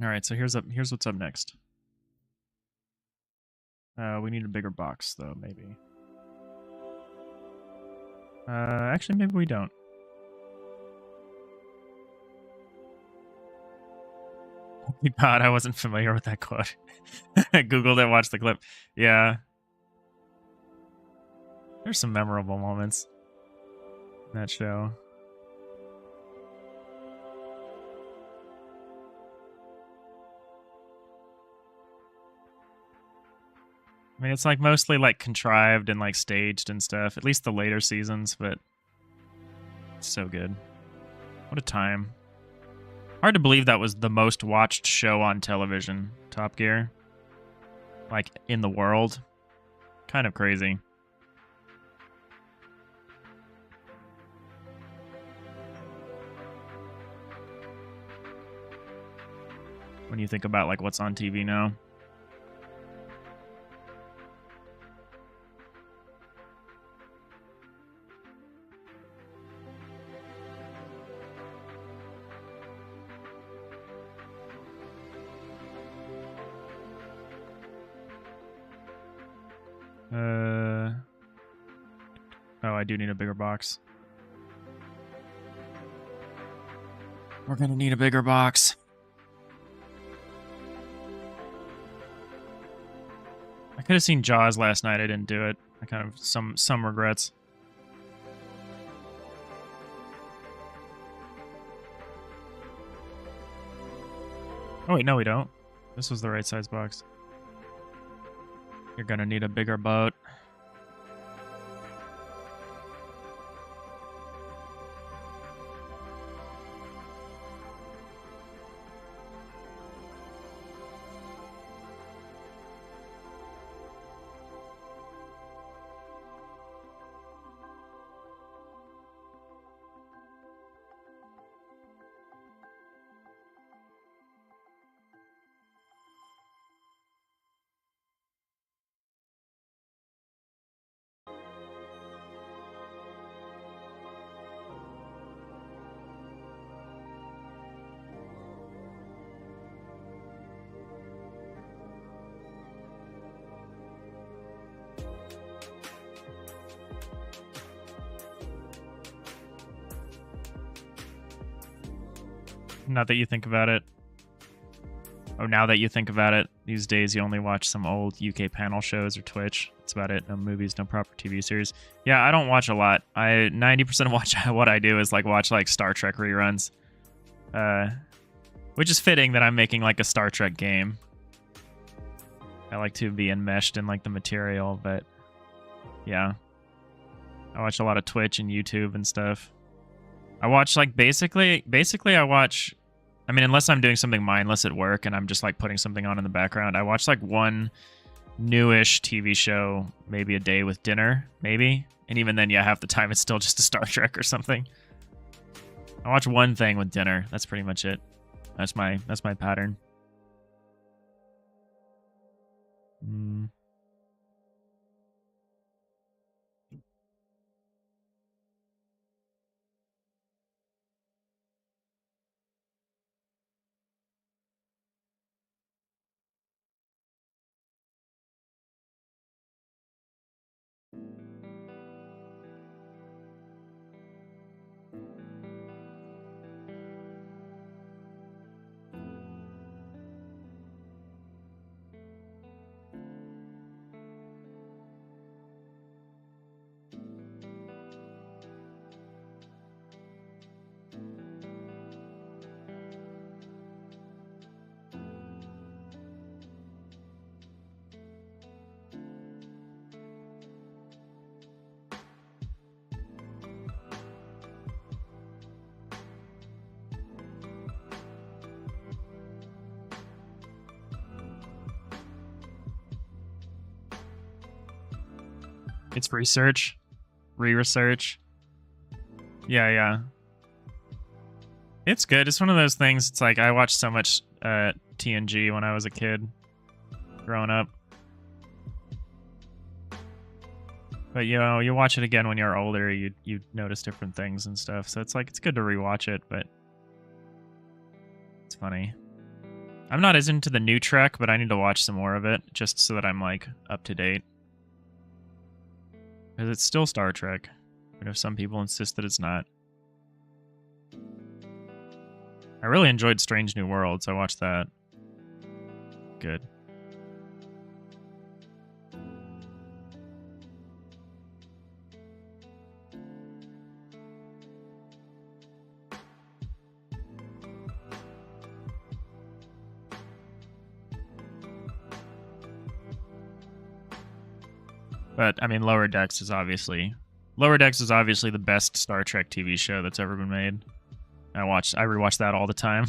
All right, so here's what's up next. We need a bigger box, though, maybe. Actually, maybe we don't. God, I wasn't familiar with that quote. I Googled it, watched the clip. Yeah. There's some memorable moments in that show. I mean, it's like mostly like contrived and like staged and stuff, at least the later seasons, but it's so good. What a time. Hard to believe that was the most watched show on television, Top Gear. Like, in the world. Kind of crazy. When you think about, like, what's on TV now. Oh, I do need a bigger box. We're gonna need a bigger box. I could have seen Jaws last night. I didn't do it. I kind of some regrets. Oh wait, no, we don't. This was the right size box. You're gonna need a bigger boat. Not that you think about it. Oh, now that you think about it, these days you only watch some old UK panel shows or Twitch. That's about it. No movies, no proper TV series. Yeah, I don't watch a lot. 90% of what I do is like watch like Star Trek reruns. Which is fitting that I'm making like a Star Trek game. I like to be enmeshed in like the material, but yeah. I watch a lot of Twitch and YouTube and stuff. I watch like basically I watch, I mean, unless I'm doing something mindless at work and I'm just like putting something on in the background, I watch like one newish TV show maybe a day with dinner, maybe. And even then, yeah, half the time it's still just a Star Trek or something. I watch one thing with dinner. That's pretty much it. That's my pattern. It's research, re-research. Yeah. It's good. It's one of those things. It's like I watched so much TNG when I was a kid, growing up. But you know, you watch it again when you're older, you notice different things and stuff. So it's like it's good to rewatch it, but it's funny. I'm not as into the new Trek, but I need to watch some more of it just so that I'm like up to date. Because it's still Star Trek, but if some people insist that it's not. I really enjoyed Strange New Worlds. I watched that. good. But I mean, Lower Decks is obviously the best Star Trek TV show that's ever been made. I rewatch that all the time.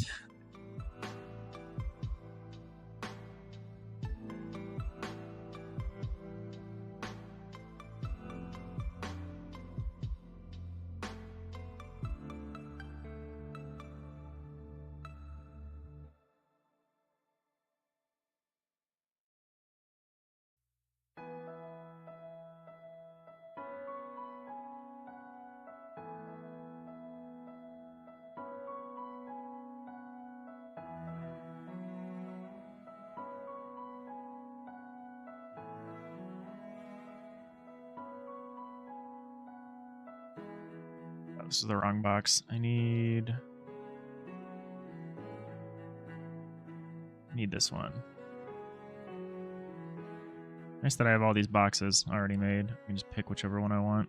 This is the wrong box. I need this one. Nice that I have all these boxes already made. I can just pick whichever one I want.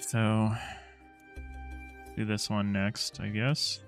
So, do this one next, I guess.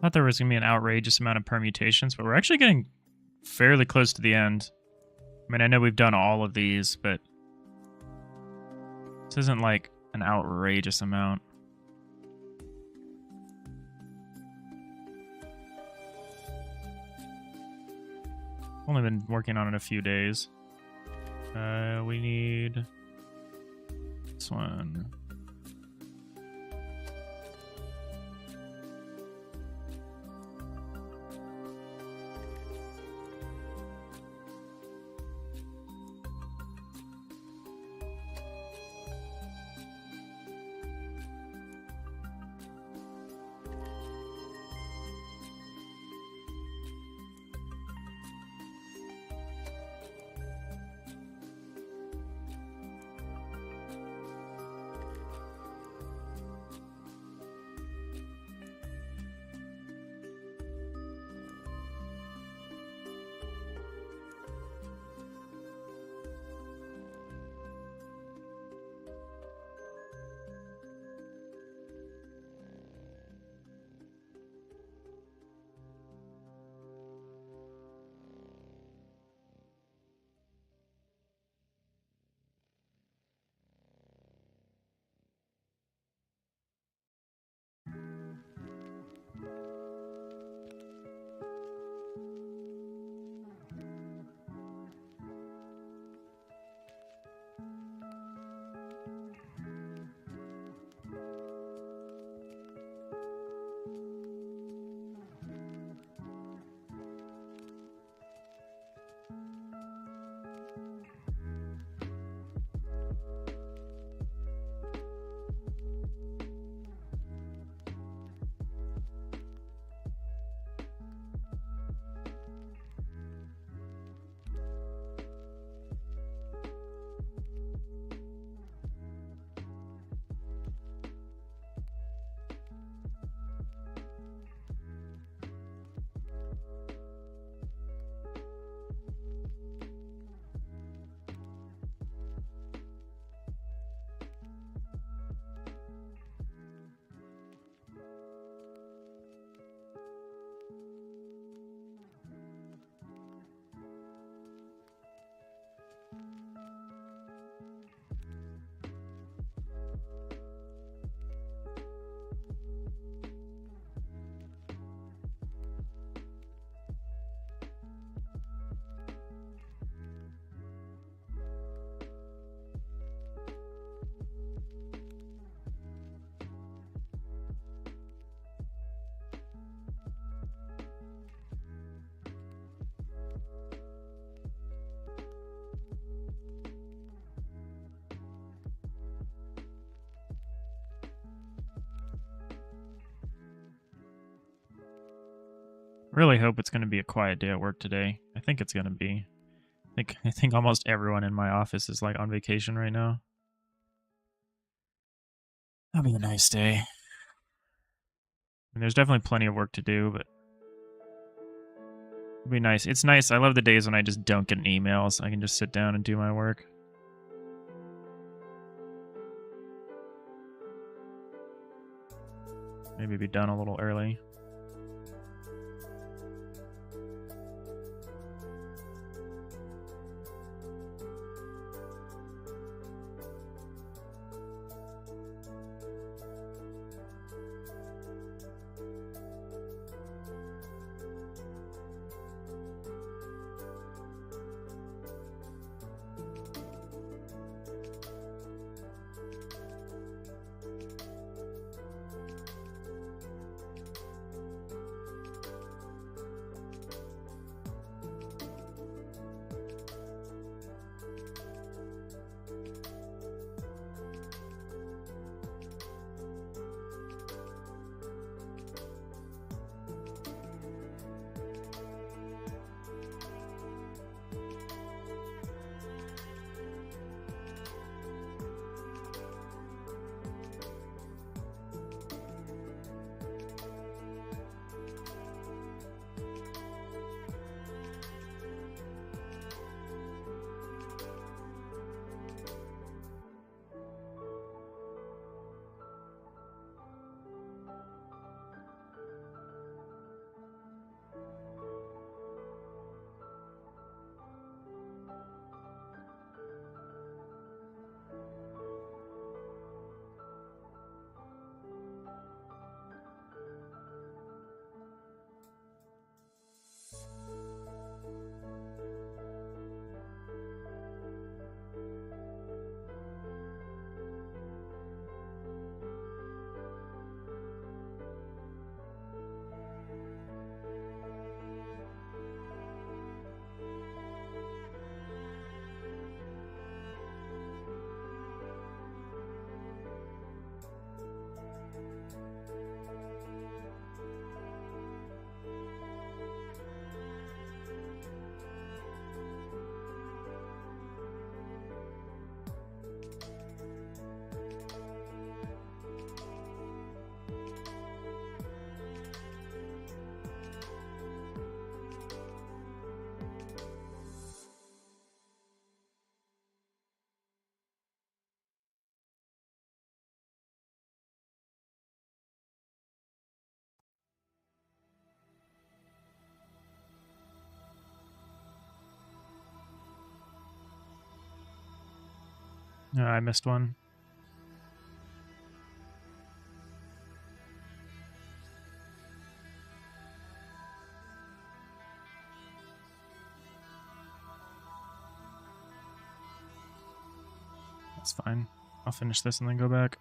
Thought there was going to be an outrageous amount of permutations, but we're actually getting fairly close to the end. I mean, I know we've done all of these, but this isn't like an outrageous amount. Only been working on it a few days. We need this one. Really hope it's going to be a quiet day at work today. I think it's going to be. I think almost everyone in my office is like on vacation right now. That'll be a nice day. I mean, there's definitely plenty of work to do, but it'll be nice. It's nice. I love the days when I just don't get an email, so I can just sit down and do my work. Maybe be done a little early. I missed one. That's fine. I'll finish this and then go back.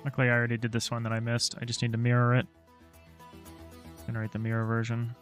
Luckily, I already did this one that I missed. I just need to mirror it. Generate the mirror version.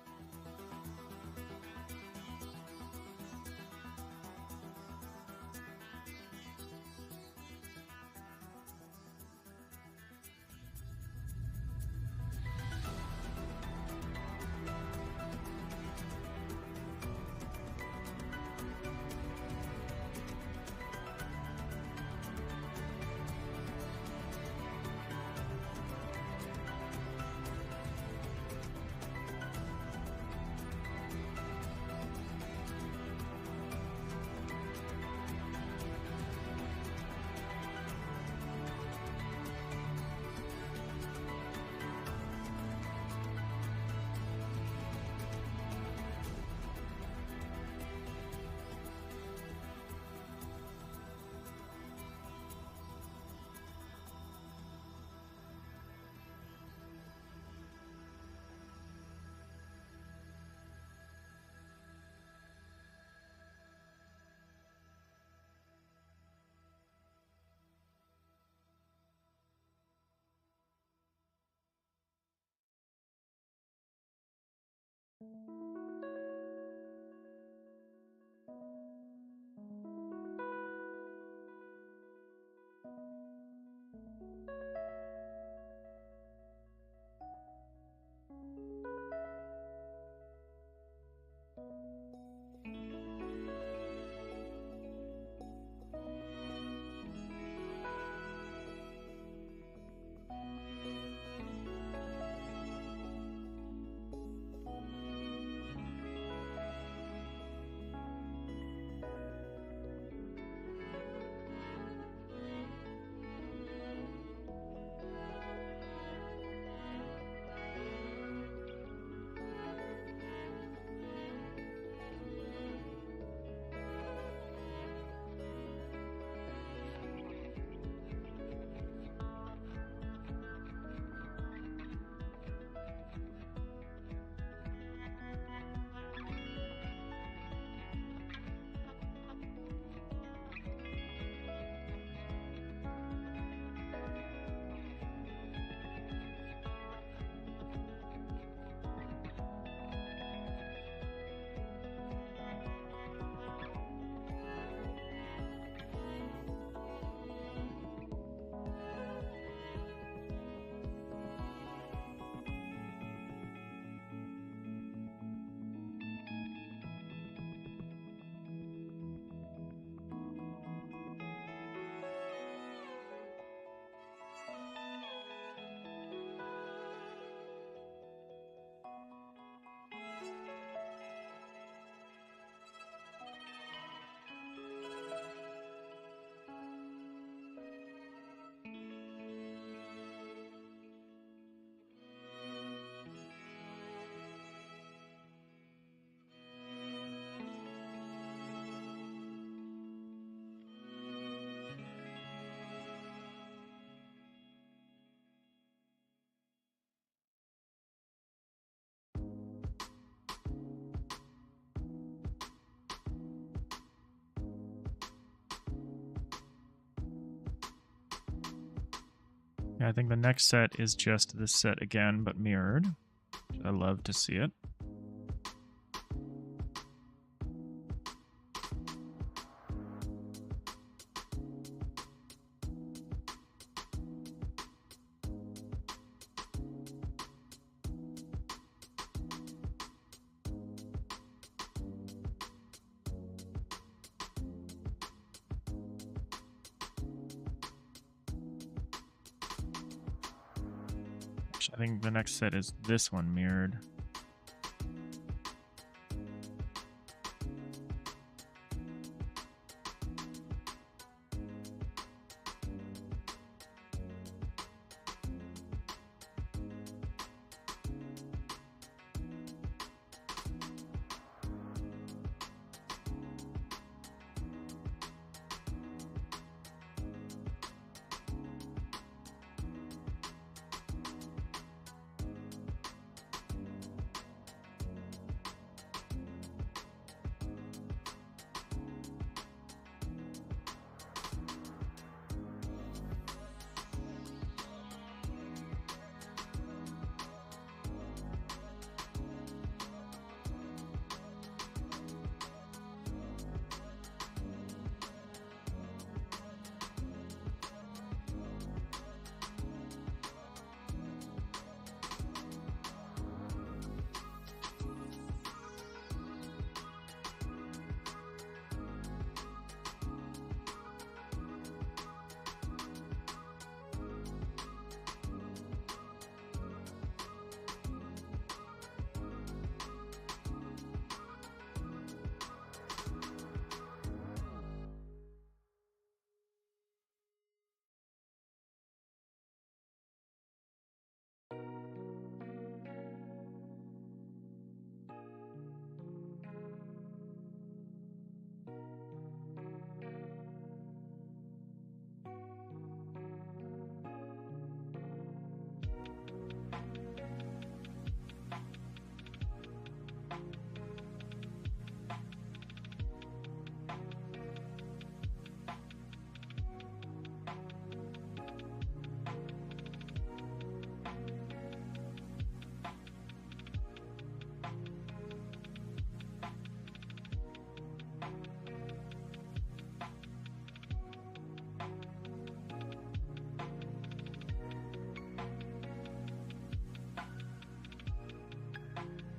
Yeah, I think the next set is just this set again, but mirrored. I love to see it. I think the next set is this one mirrored.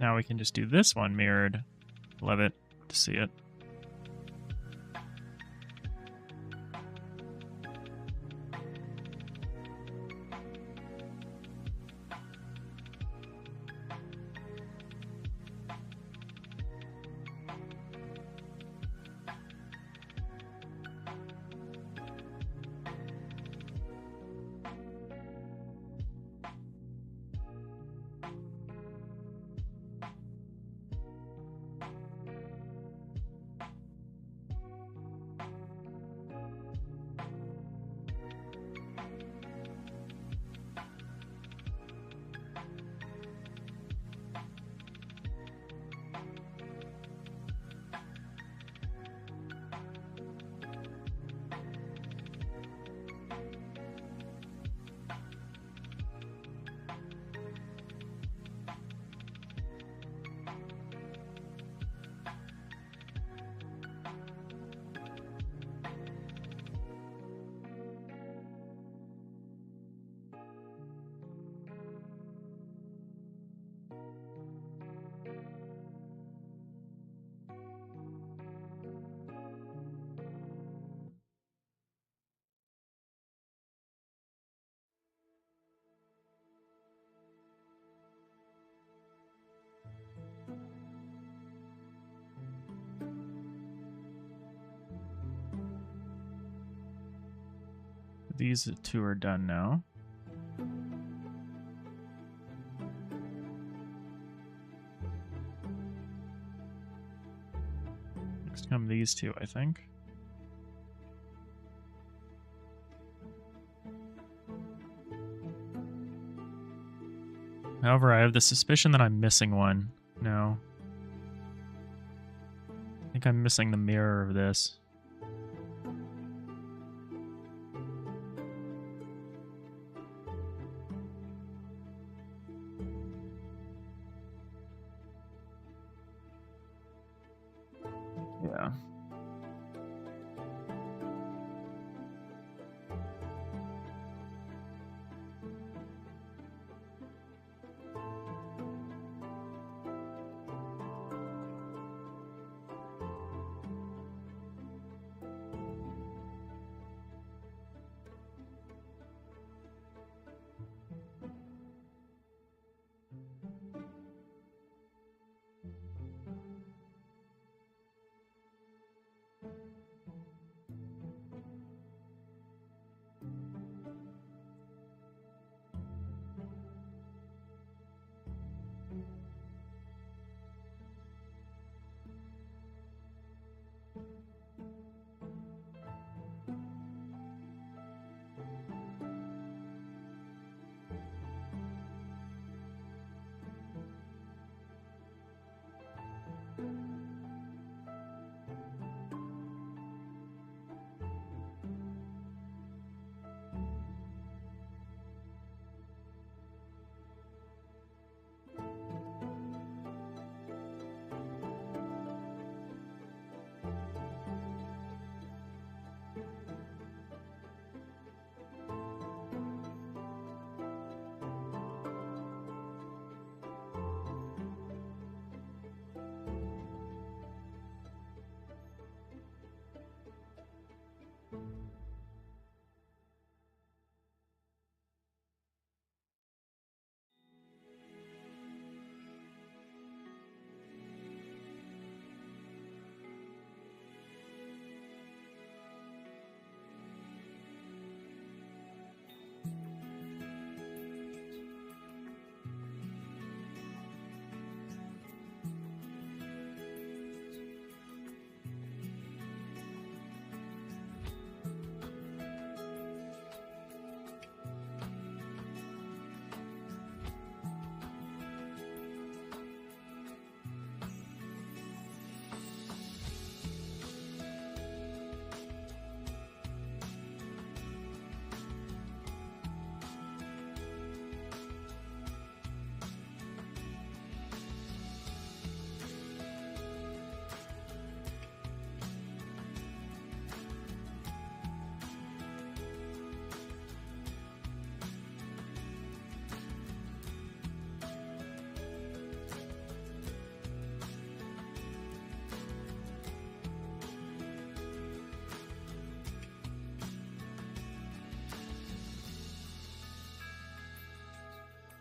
Now we can just do this one mirrored. Love it to see it. These two are done now. Next come these two, I think. However, I have the suspicion that I'm missing one. No. I think I'm missing the mirror of this.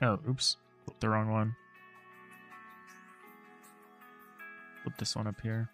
Oh, oops. Flipped the wrong one. Flip this one up here.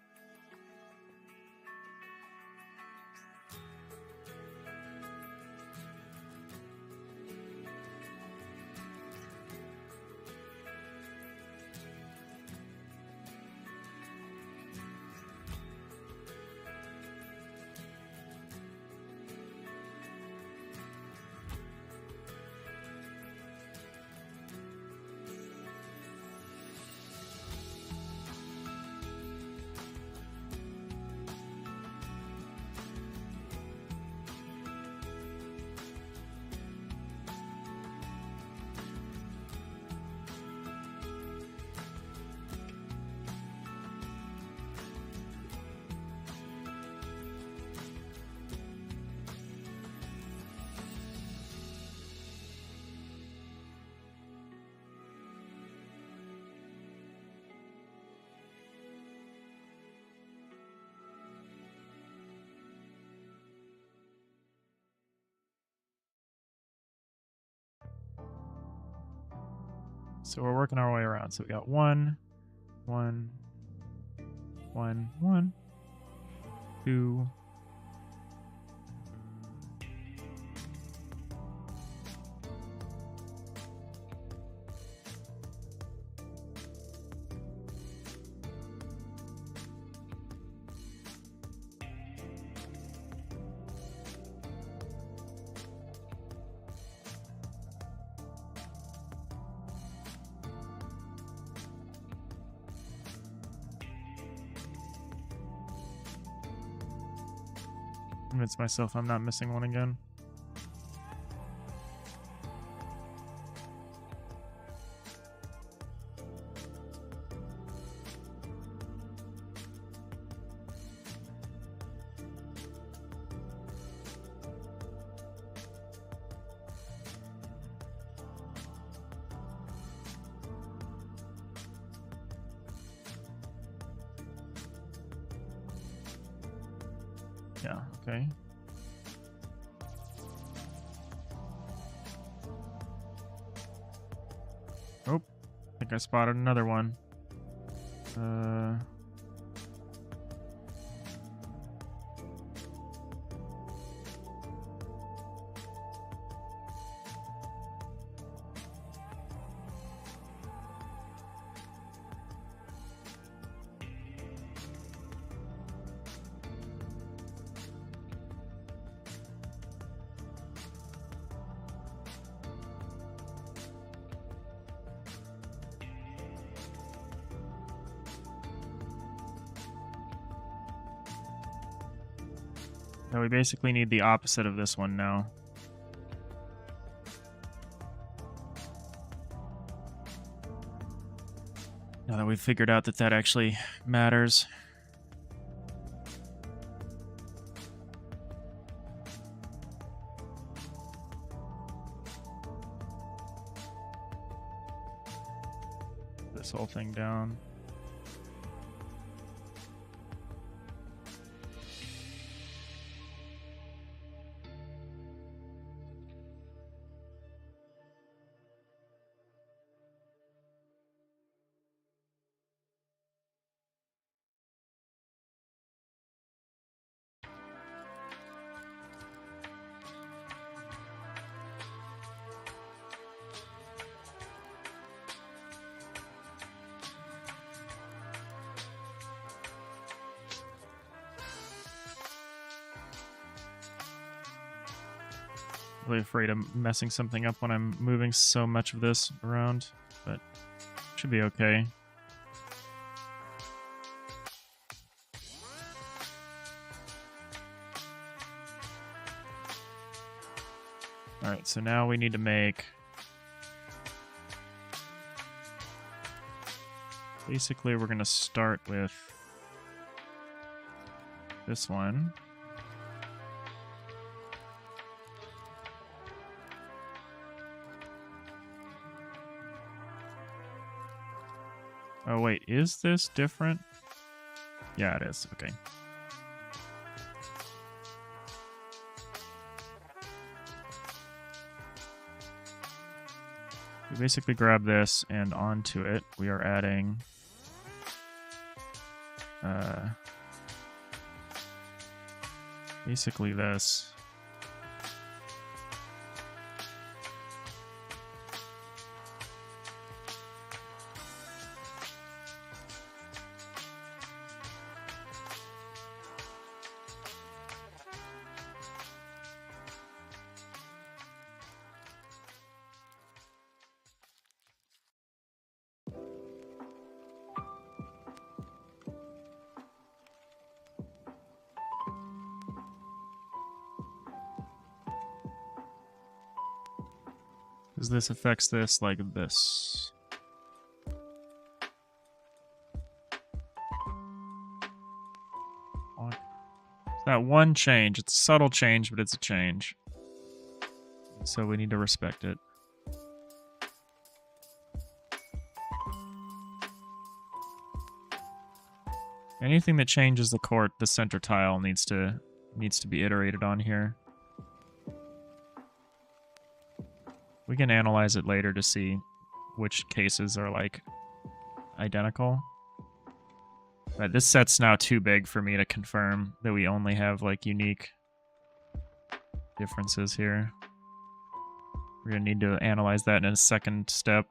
So we're working our way around. So we got 1, 1, 1, 1, 2. Convince myself I'm not missing one again. Yeah, okay. Oh, I think I spotted another one. Now we basically need the opposite of this one now. Now that we've figured out that that actually matters. This whole thing down. Really afraid of messing something up when I'm moving so much of this around, but should be okay. Alright, so now we need to make... Basically, we're going to start with this one. Oh, wait, is this different? Yeah, it is. Okay. We basically grab this, and onto it, we are adding basically this. Because this affects this like this. It's that one change. It's a subtle change, but it's a change. So we need to respect it. Anything that changes the center tile needs to be iterated on here. We can analyze it later to see which cases are like identical. But this set's now too big for me to confirm that we only have like unique differences here. We're gonna need to analyze that in a second step.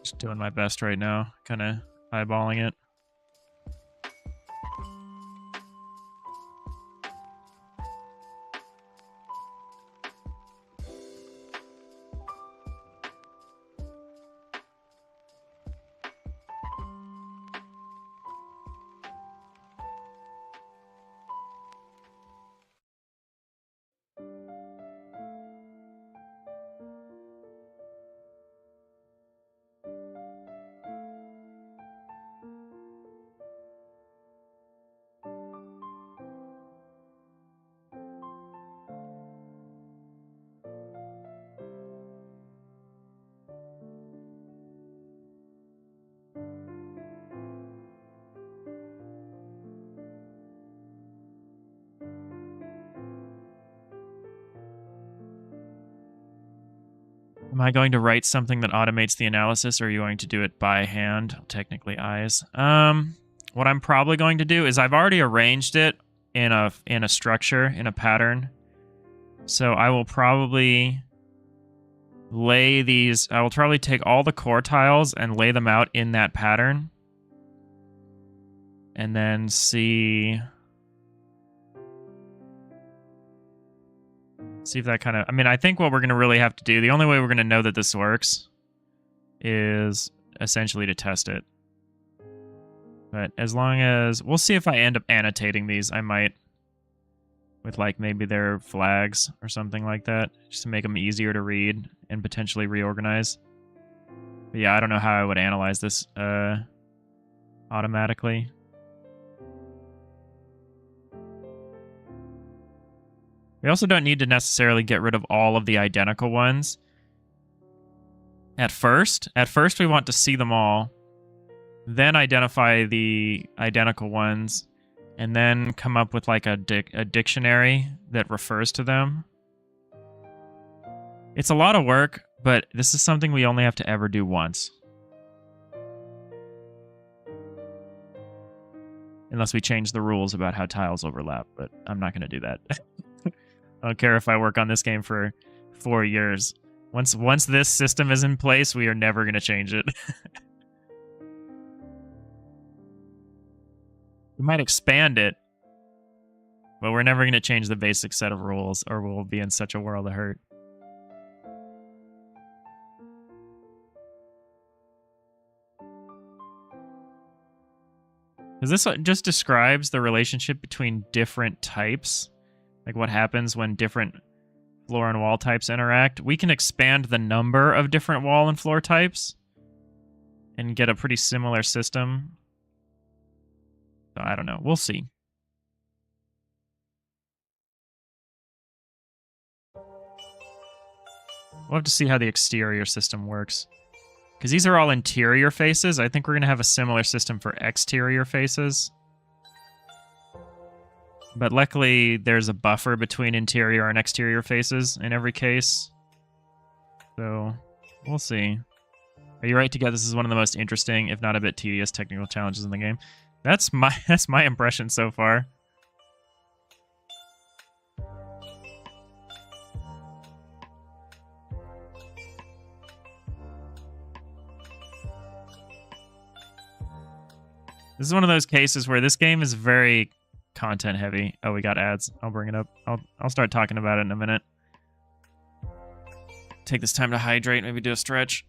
Just doing my best right now, kind of eyeballing it. Am I going to write something that automates the analysis, or are you going to do it by hand? Technically eyes. What I'm probably going to do is I've already arranged it in a structure, in a pattern. So I will probably lay these, I will probably take all the core tiles and lay them out in that pattern. And then see if that kind of... I mean, I think what we're going to really have to do, the only way we're going to know that this works is essentially to test it. But as long as... We'll see if I end up annotating these. I might. With, like, maybe their flags or something like that. Just to make them easier to read and potentially reorganize. But yeah, I don't know how I would analyze this automatically. We also don't need to necessarily get rid of all of the identical ones. At first we want to see them all, then identify the identical ones, and then come up with like a dictionary that refers to them. It's a lot of work, but this is something we only have to ever do once. Unless we change the rules about how tiles overlap, but I'm not going to do that. I don't care if I work on this game for 4 years. Once this system is in place, we are never going to change it. We might expand it, but we're never going to change the basic set of rules, or we'll be in such a world of hurt. Because this just describes the relationship between different types. Like what happens when different floor and wall types interact. We can expand the number of different wall and floor types and get a pretty similar system. So I don't know. We'll see. We'll have to see how the exterior system works. Because these are all interior faces. I think we're going to have a similar system for exterior faces. But luckily, there's a buffer between interior and exterior faces in every case. So we'll see. Are you right to get this is one of the most interesting, if not a bit tedious, technical challenges in the game? That's my impression so far. This is one of those cases where this game is very content heavy. Oh, we got ads. I'll bring it up. I'll start talking about it in a minute. Take this time to hydrate, maybe do a stretch.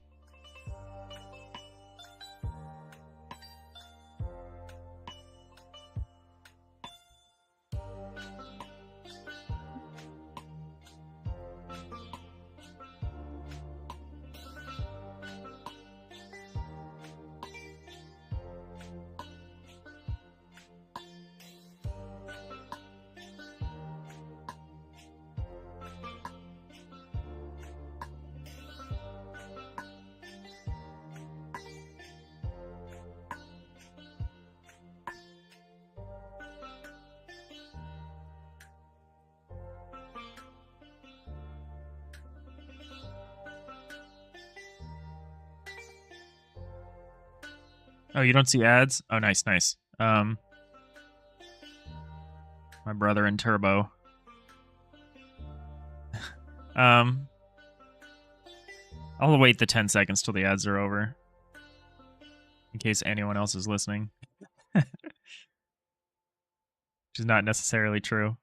Oh, you don't see ads? Oh, nice, nice. My brother in Turbo. I'll wait the 10 seconds till the ads are over. In case anyone else is listening. Which is not necessarily true.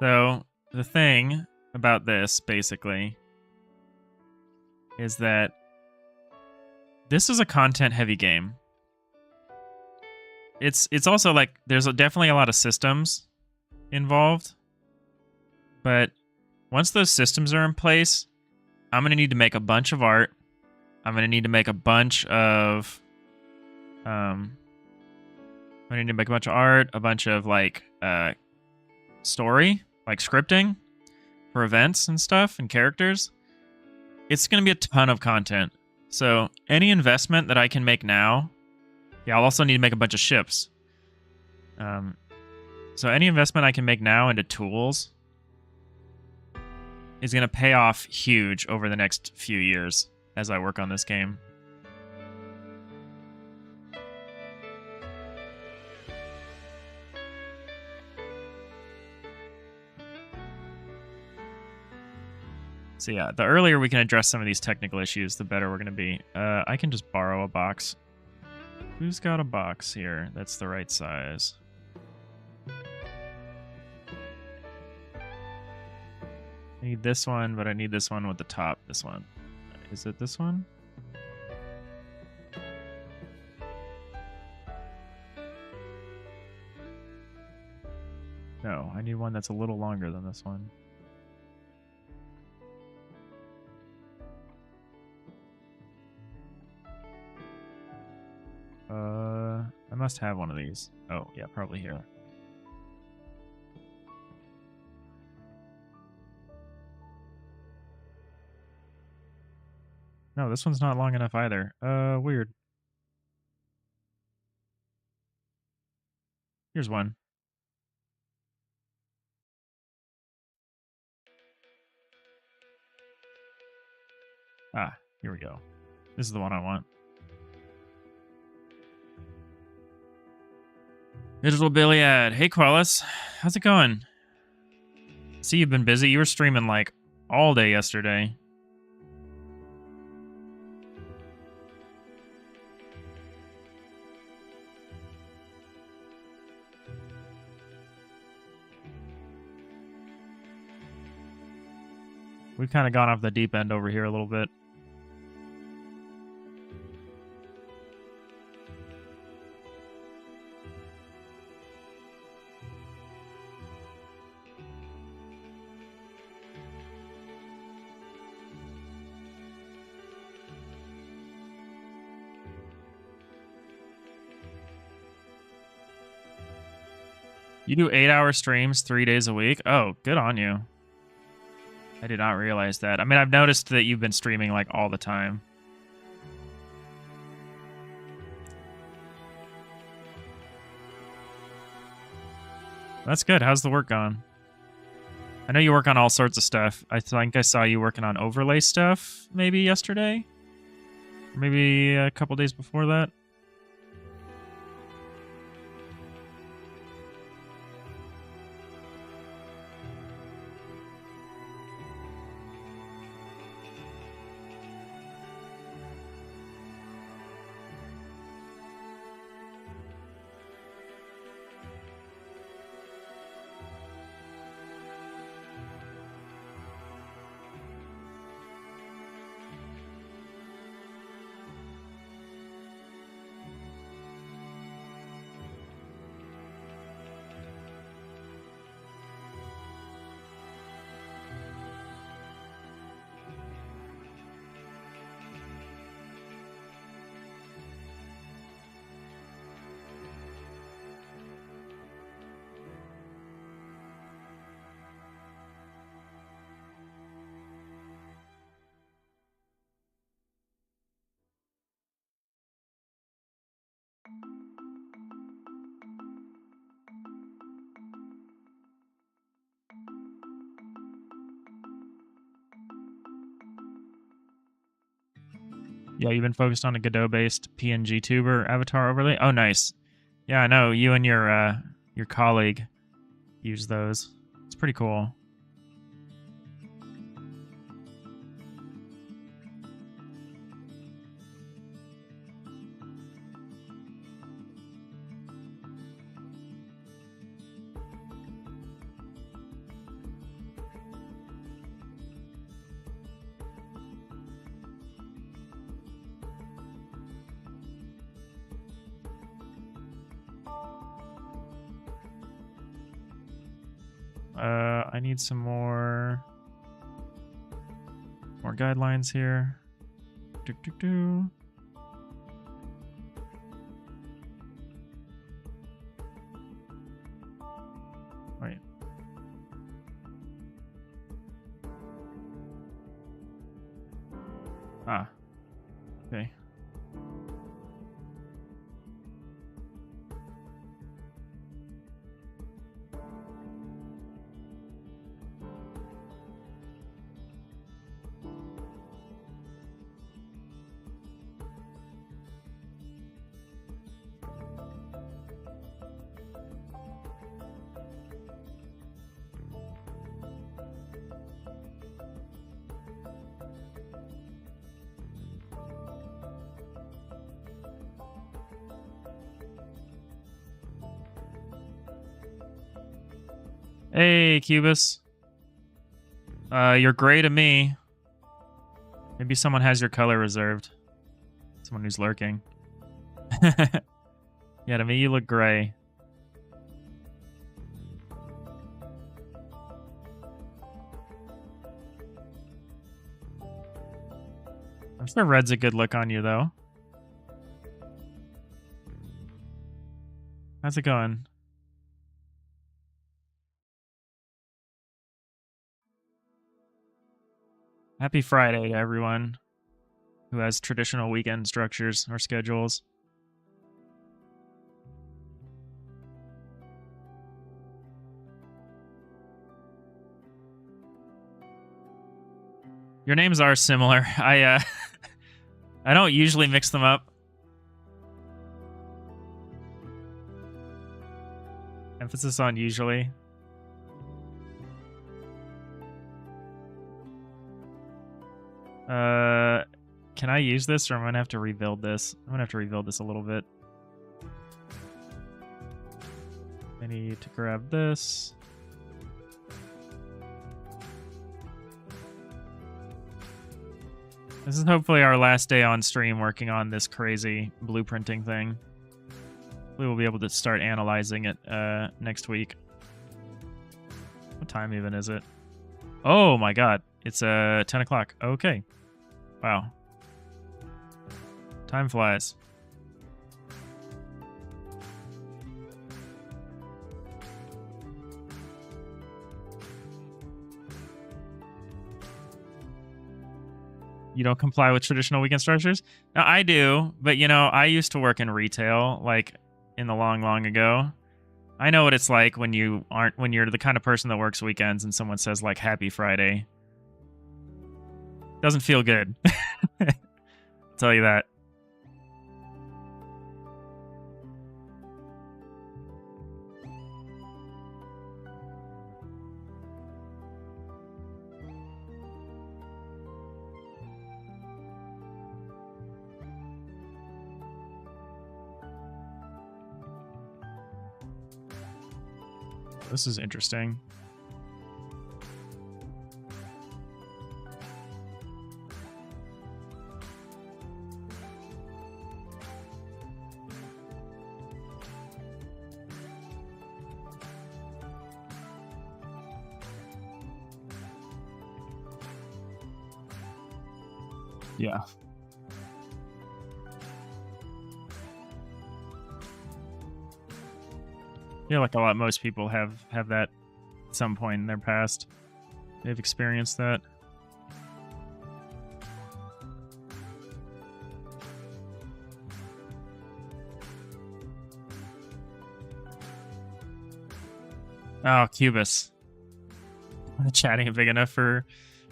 So, the thing about this, basically, is that this is a content-heavy game. It's also, like, there's definitely a lot of systems involved. But once those systems are in place, I'm going to need to make a bunch of art. I'm going to need to make a bunch of... I need to make a bunch of art, a bunch of, like, story, like scripting for events and stuff and characters. It's going to be a ton of content. So any investment that I can make now, yeah, I'll also need to make a bunch of ships. So any investment I can make now into tools is going to pay off huge over the next few years as I work on this game. So yeah, the earlier we can address some of these technical issues, the better we're going to be. I can just borrow a box. Who's got a box here that's the right size? I need this one, but I need this one with the top. This one. Is it this one? No, I need one that's a little longer than this one. I must have one of these. Oh, yeah, probably here. No, this one's not long enough either. Weird. Here's one. Ah, here we go. This is the one I want. Digital Iliad. Hey, Quellis. How's it going? See, you've been busy. You were streaming, like, all day yesterday. We've kind of gone off the deep end over here a little bit. You do 8-hour streams 3 days a week? Oh, good on you. I did not realize that. I mean, I've noticed that you've been streaming, like, all the time. That's good. How's the work going? I know you work on all sorts of stuff. I think I saw you working on overlay stuff maybe yesterday. Or maybe a couple days before that. Yeah, you've been focused on a Godot-based PNG tuber avatar overlay. Oh, nice. Yeah, I know you and your colleague use those. It's pretty cool. I need some more guidelines here. Wait. Ah. Okay. Hey, Cubus. You're gray to me. Maybe someone has your color reserved. Someone who's lurking. Yeah, to me you look gray. I'm sure red's a good look on you, though. How's it going? Happy Friday to everyone who has traditional weekend structures or schedules. Your names are similar. I don't usually mix them up. Emphasis on usually. Can I use this, or I'm gonna have to rebuild this? I'm gonna have to rebuild this a little bit. I need to grab this. This is hopefully our last day on stream working on this crazy blueprinting thing. We will be able to start analyzing it next week. What time even is it? Oh my god. It's 10 o'clock. Okay. Wow. Time flies. You don't comply with traditional weekend structures? Now, I do, but you know, I used to work in retail, like in the long ago. I know what it's like when you're the kind of person that works weekends and someone says like Happy Friday. Doesn't feel good. I'll tell you that. This is interesting. Yeah. I feel like most people have that at some point in their past. They've experienced that. Oh, Cubus. The chatting big enough for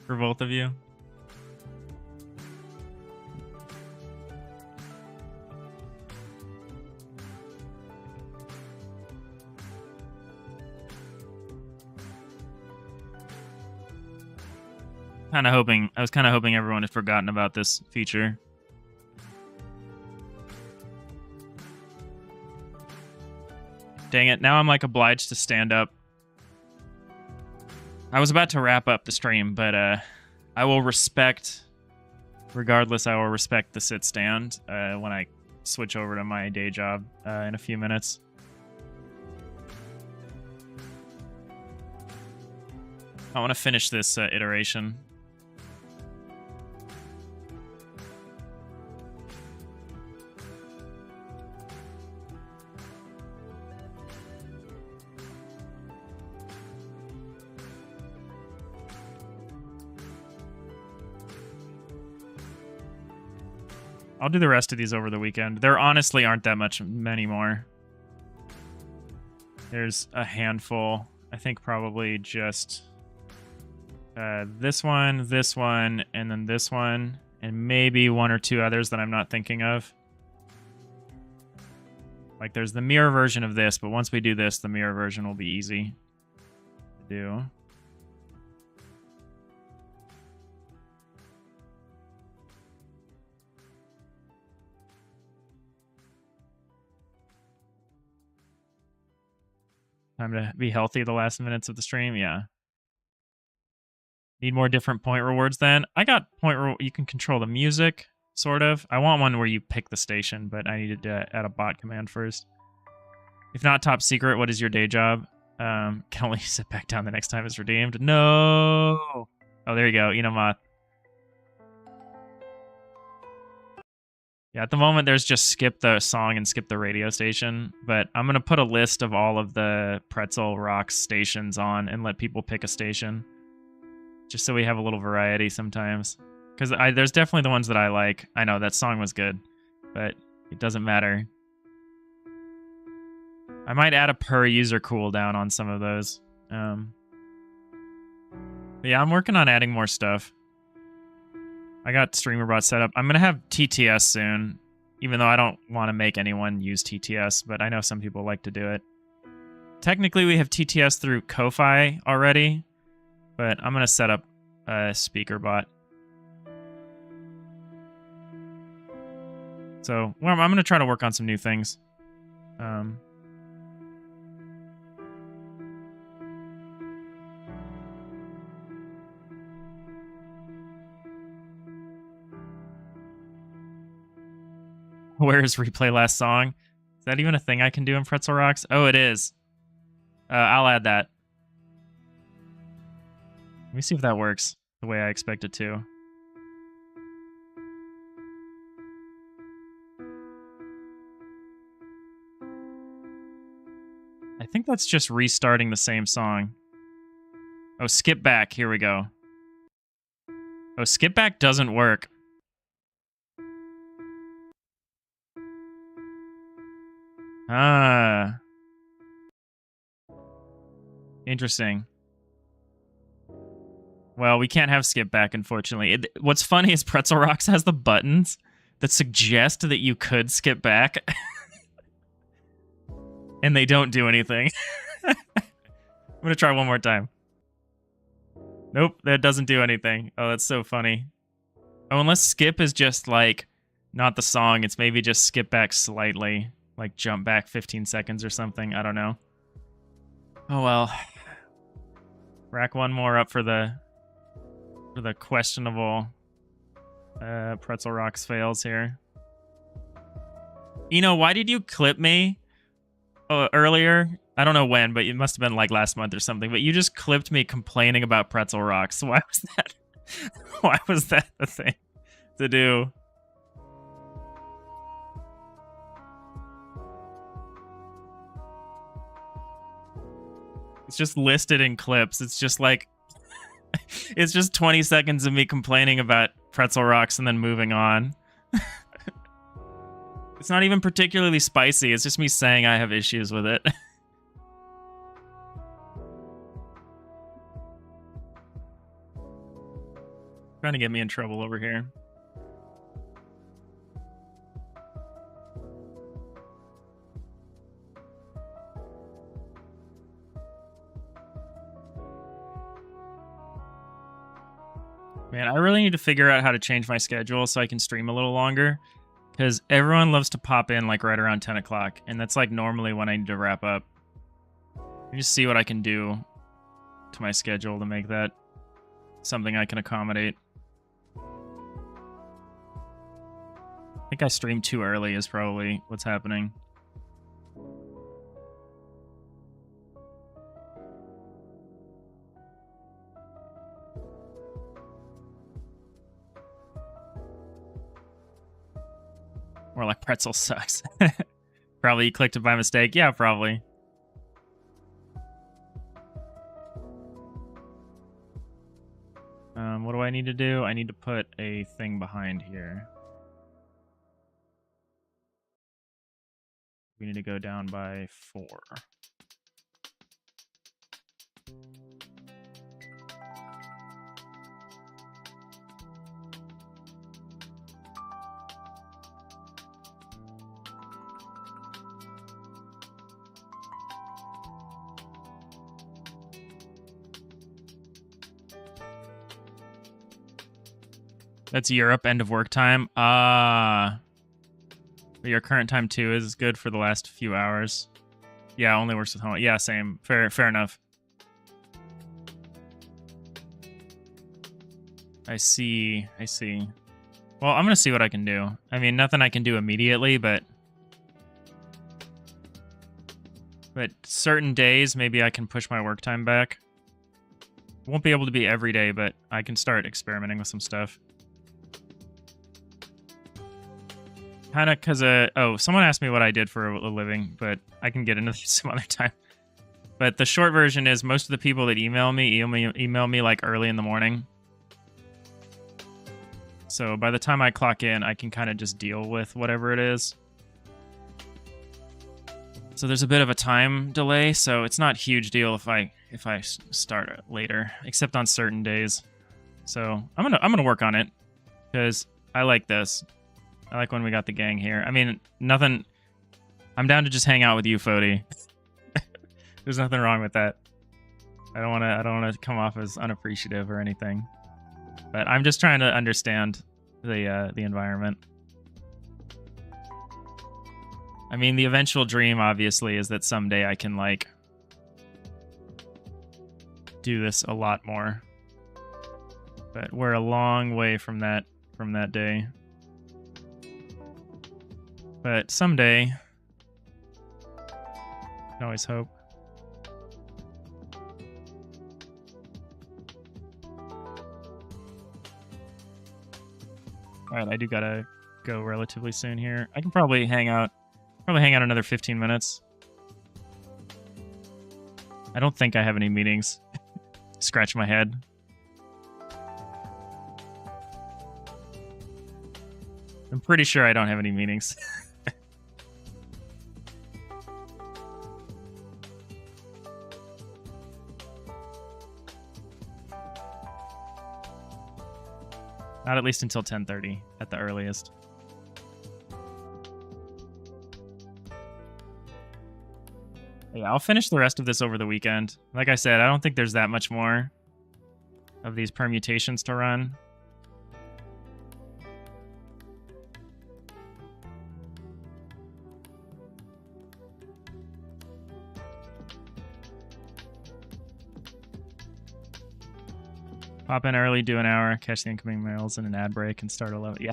both of you. I was kind of hoping everyone had forgotten about this feature. Dang it, now I'm like obliged to stand up. I was about to wrap up the stream, but I will respect, regardless, I will respect the sit stand when I switch over to my day job in a few minutes. I want to finish this iteration. I'll do the rest of these over the weekend. There honestly aren't that many more. There's a handful. I think probably just this one, and then this one, and maybe one or two others that I'm not thinking of. Like there's the mirror version of this, but once we do this, the mirror version will be easy to do. Time to be healthy the last minutes of the stream, yeah. Need more different point rewards then. I got you can control the music, sort of. I want one where you pick the station, but I needed to add a bot command first. If not top secret, what is your day job? Can only sit back down the next time it's redeemed. No! Oh, there you go, Enomoth. Yeah, at the moment, there's just skip the song and skip the radio station, but I'm going to put a list of all of the Pretzel Rocks stations on and let people pick a station, just so we have a little variety sometimes. Because there's definitely the ones that I like. I know, that song was good, but it doesn't matter. I might add a per-user cooldown on some of those. But yeah, I'm working on adding more stuff. I got StreamerBot set up. I'm going to have TTS soon, even though I don't want to make anyone use TTS, but I know some people like to do it. Technically, we have TTS through Ko-Fi already, but I'm going to set up a SpeakerBot. So, well, I'm going to try to work on some new things. Where's replay last song? Is that even a thing I can do in Pretzel Rocks? Oh, it is. I'll add that. Let me see if that works the way I expect it to. I think that's just restarting the same song. Oh, skip back. Here we go. Oh, skip back doesn't work. Ah. Interesting. Well, we can't have skip back, unfortunately. What's funny is Pretzel Rocks has the buttons that suggest that you could skip back. And they don't do anything. I'm gonna try one more time. Nope, that doesn't do anything. Oh, that's so funny. Oh, unless skip is just like, not the song, it's maybe just skip back slightly. Like jump back 15 seconds or something, I don't know. Oh well. Rack one more up for the questionable Pretzel Rocks fails here. Eno, why did you clip me earlier? I don't know when, but it must have been like last month or something. But you just clipped me complaining about Pretzel Rocks. Why was that? Why was that the thing to do? It's just listed in clips. It's just like, it's just 20 seconds of me complaining about Pretzel Rocks and then moving on. It's not even particularly spicy. It's just me saying I have issues with it. Trying to get me in trouble over here. Man, I really need to figure out how to change my schedule so I can stream a little longer. Because everyone loves to pop in like right around 10 o'clock. And that's like normally when I need to wrap up. Let me just see what I can do to my schedule to make that something I can accommodate. I think I streamed too early is probably what's happening. More like pretzel sucks. Probably you clicked it by mistake. Yeah, probably. What do I need to do? I need to put a thing behind here. We need to go down by 4. That's Europe, end of work time. Your current time too is good for the last few hours. Yeah, only works with home. Yeah, same. Fair enough. I see. Well, I'm gonna see what I can do. I mean, nothing I can do immediately, but certain days, maybe I can push my work time back. Won't be able to be every day, but I can start experimenting with some stuff. Kind of because, someone asked me what I did for a living, but I can get into this some other time. But the short version is most of the people that email me like early in the morning. So by the time I clock in, I can kind of just deal with whatever it is. So there's a bit of a time delay, so it's not a huge deal if I start later, except on certain days. So I'm gonna work on it because I like this. I like when we got the gang here. I mean, nothing. I'm down to just hang out with you, Fody. There's nothing wrong with that. I don't wanna come off as unappreciative or anything. But I'm just trying to understand the environment. I mean, the eventual dream, obviously, is that someday I can like do this a lot more. But we're a long way from that day. But someday, I can always hope. Alright, I do gotta go relatively soon here. I can probably hang out another 15 minutes. I don't think I have any meetings. Scratch my head. I'm pretty sure I don't have any meetings. Not at least until 10:30 at the earliest. Yeah, I'll finish the rest of this over the weekend. Like I said, I don't think there's that much more of these permutations to run. Pop in early, do an hour, catch the incoming mails in an ad break, and start 11. Yeah.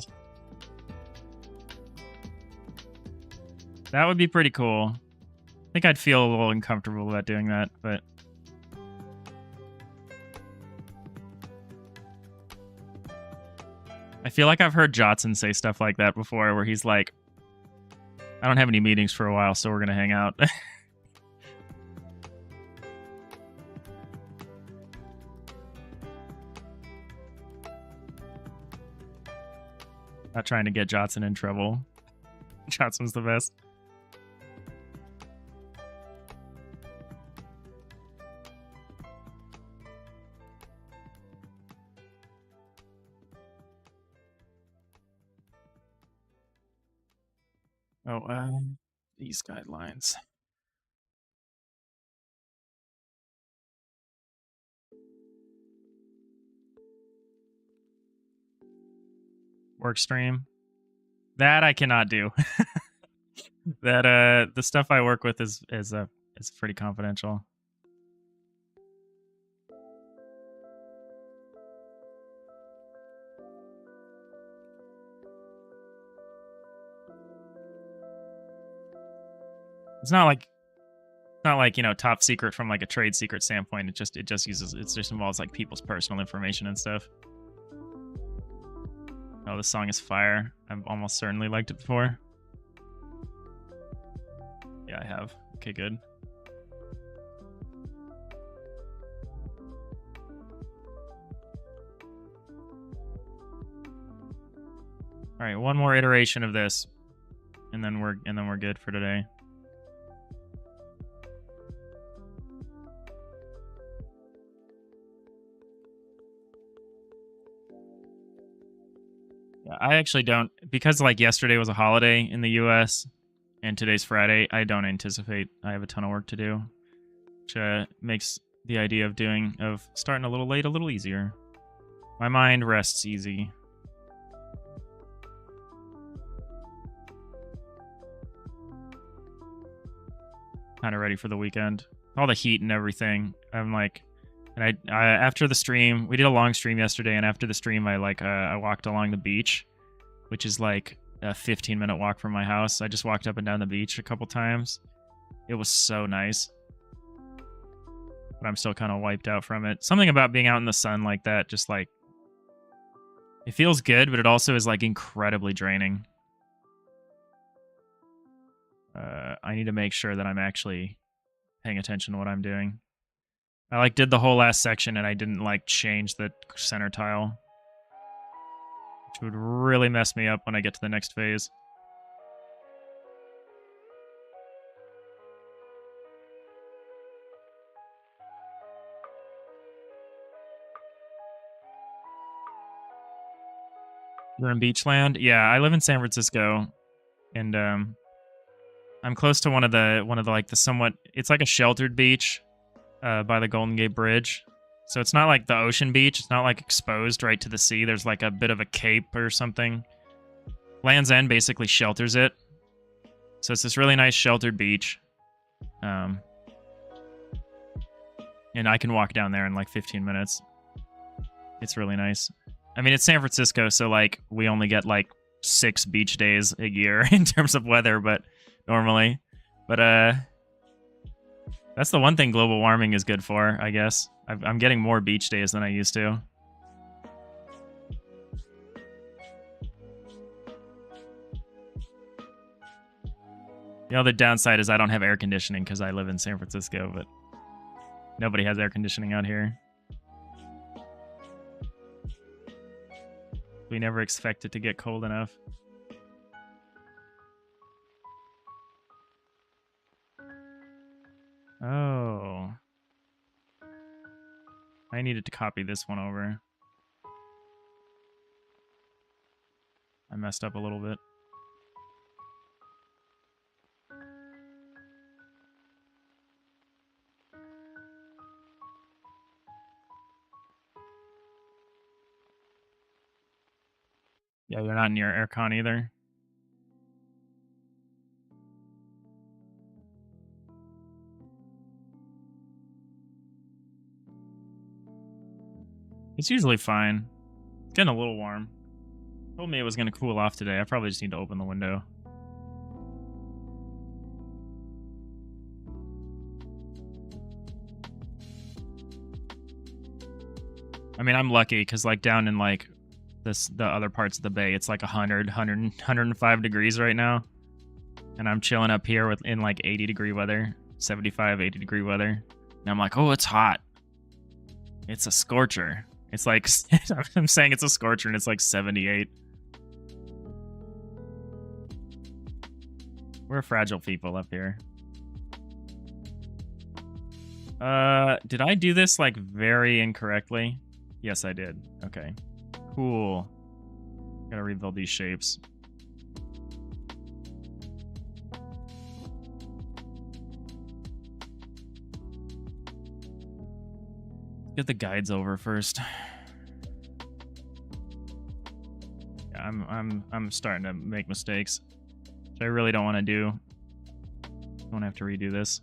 That would be pretty cool. I think I'd feel a little uncomfortable about doing that, but... I feel like I've heard Jotson say stuff like that before, where he's like, I don't have any meetings for a while, so we're going to hang out. Not trying to get Jotson in trouble. Jotson's the best. Oh, these guidelines. Work stream. That I cannot do. That the stuff I work with is pretty confidential. It's not like, you know, top secret from like a trade secret standpoint. It just involves like people's personal information and stuff. Oh, this song is fire. I've almost certainly liked it before. Yeah, I have. Okay, good. All right, one more iteration of this, and then we're good for today. Yeah, I actually don't, because like yesterday was a holiday in the US and today's Friday, I don't anticipate I have a ton of work to do, which makes the idea of starting a little late a little easier. My mind rests easy. Kind of ready for the weekend. All the heat and everything. I'm like, and I after the stream, we did a long stream yesterday, and after the stream, I walked along the beach, which is like a 15-minute walk from my house. I just walked up and down the beach a couple times. It was so nice, but I'm still kind of wiped out from it. Something about being out in the sun like that, just like, it feels good, but it also is like incredibly draining. I need to make sure that I'm actually paying attention to what I'm doing. I like did the whole last section and I didn't like change the center tile, which would really mess me up when I get to the next phase. You're in Beachland? Yeah, I live in San Francisco, and I'm close to one of the like the somewhat, it's like a sheltered beach by the Golden Gate Bridge. So it's not like the ocean beach. It's not like exposed right to the sea. There's like a bit of a cape or something. Land's End basically shelters it. So it's this really nice sheltered beach. And I can walk down there in like 15 minutes. It's really nice. I mean, it's San Francisco, so like we only get like 6 beach days a year in terms of weather, but normally. But that's the one thing global warming is good for, I guess. I'm getting more beach days than I used to. The other downside is I don't have air conditioning because I live in San Francisco, but nobody has air conditioning out here. We never expect it to get cold enough. Oh. I needed to copy this one over. messed up a little bit. Yeah, you're not near aircon either. It's usually fine. It's getting a little warm. Told me it was going to cool off today. I probably just need to open the window. I mean, I'm lucky because like down in like the other parts of the bay, it's like 105 degrees right now. And I'm chilling up here in like 80 degree weather, 75, 80 degree weather. And I'm like, oh, it's hot. It's a scorcher. It's like, I'm saying it's a scorcher and it's like 78. We're fragile people up here. Did I do this like very incorrectly? Yes, I did. Okay. Cool. Gotta rebuild these shapes. Get the guides over first. Yeah, I'm starting to make mistakes, which I really don't want to do. Don't have to redo this.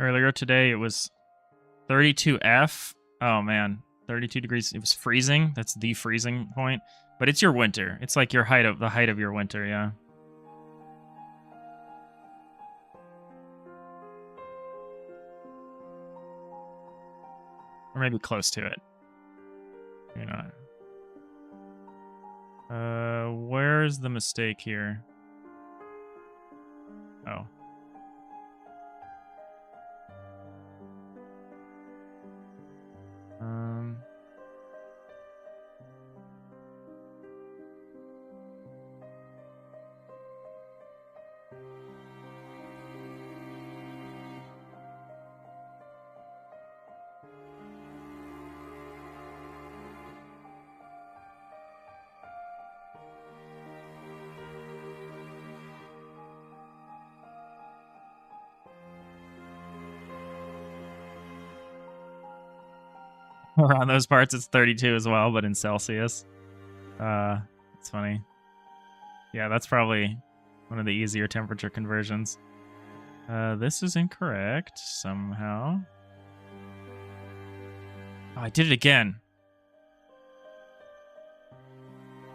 Earlier today, it was 32F. Oh, man. 32 degrees. It was freezing. That's the freezing point. But it's your winter. It's like the height of your winter, yeah. Or maybe close to it. You're not. Where's the mistake here? Oh. Around those parts, it's 32 as well, but in Celsius. It's funny. Yeah, that's probably one of the easier temperature conversions. This is incorrect somehow. Oh, I did it again.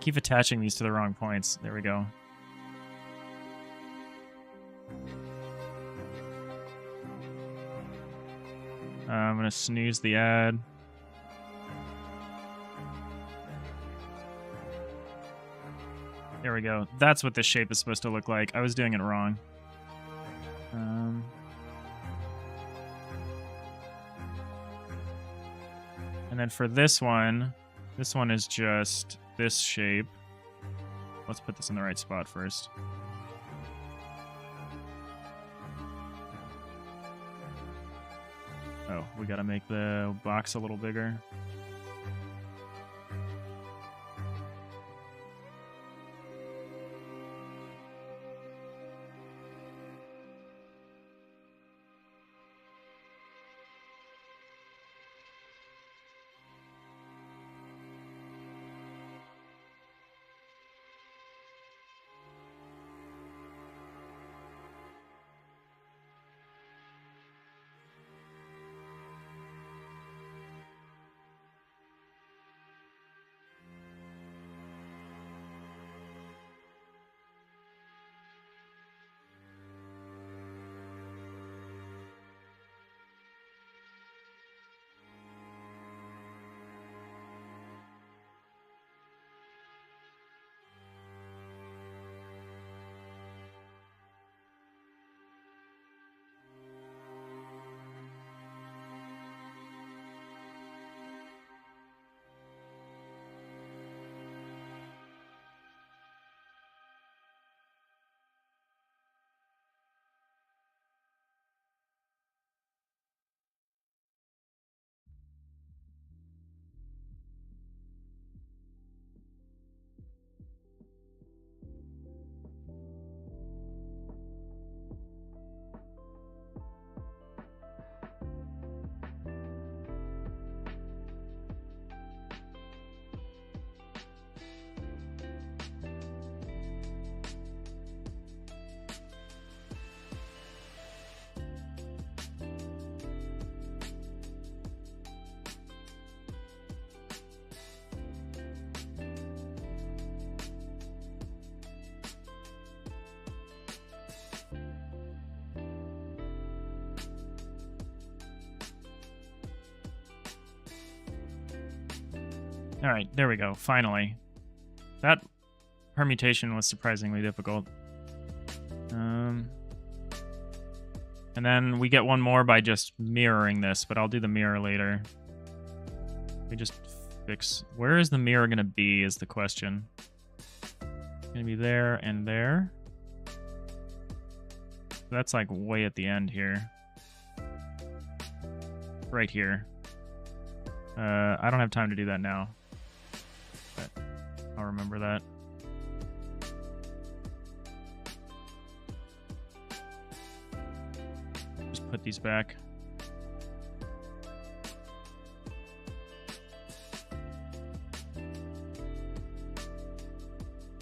Keep attaching these to the wrong points. There we go. I'm gonna snooze the ad. There we go. That's what this shape is supposed to look like. I was doing it wrong. And then for this one is just this shape. Let's put this in the right spot first. Oh, we gotta make the box a little bigger. All right, there we go. Finally. That permutation was surprisingly difficult. And then we get one more by just mirroring this, but I'll do the mirror later. We just fix... Where is the mirror going to be is the question. It's going to be there and there. That's like way at the end here. Right here. I don't have time to do that now. But I'll remember that. Just put these back.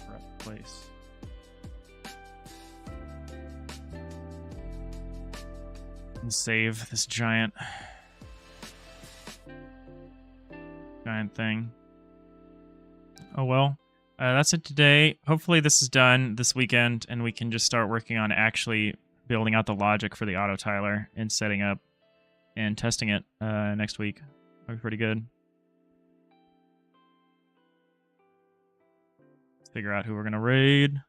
Right place. And save this giant thing. Oh well. That's it today. Hopefully this is done this weekend and we can just start working on actually building out the logic for the autotiler and setting up and testing it next week. That'll be pretty good. Let's figure out who we're going to raid.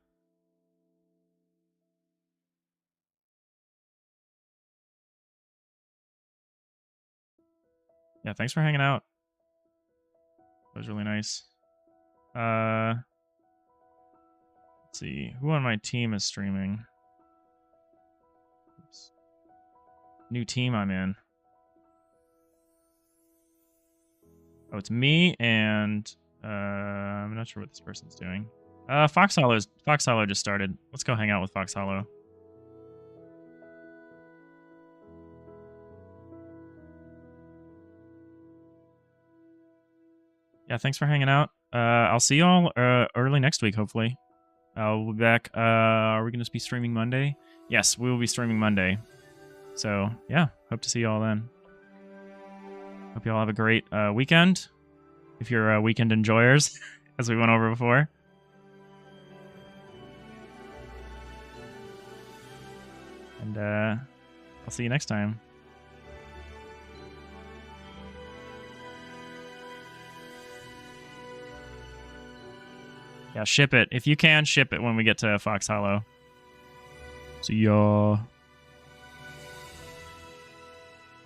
Yeah, thanks for hanging out. That was really nice. Let's see. Who on my team is streaming? Oops. New team I'm in. Oh, it's me and I'm not sure what this person's doing. Fox Hollow just started. Let's go hang out with Fox Hollow. Yeah, thanks for hanging out. I'll see y'all early next week, hopefully. I'll be back. Are we going to be streaming Monday? Yes, we will be streaming Monday. So, yeah, hope to see y'all then. Hope y'all have a great weekend. If you're weekend enjoyers, as we went over before. And I'll see you next time. Yeah, ship it. If you can, ship it when we get to Fox Hollow. See y'all.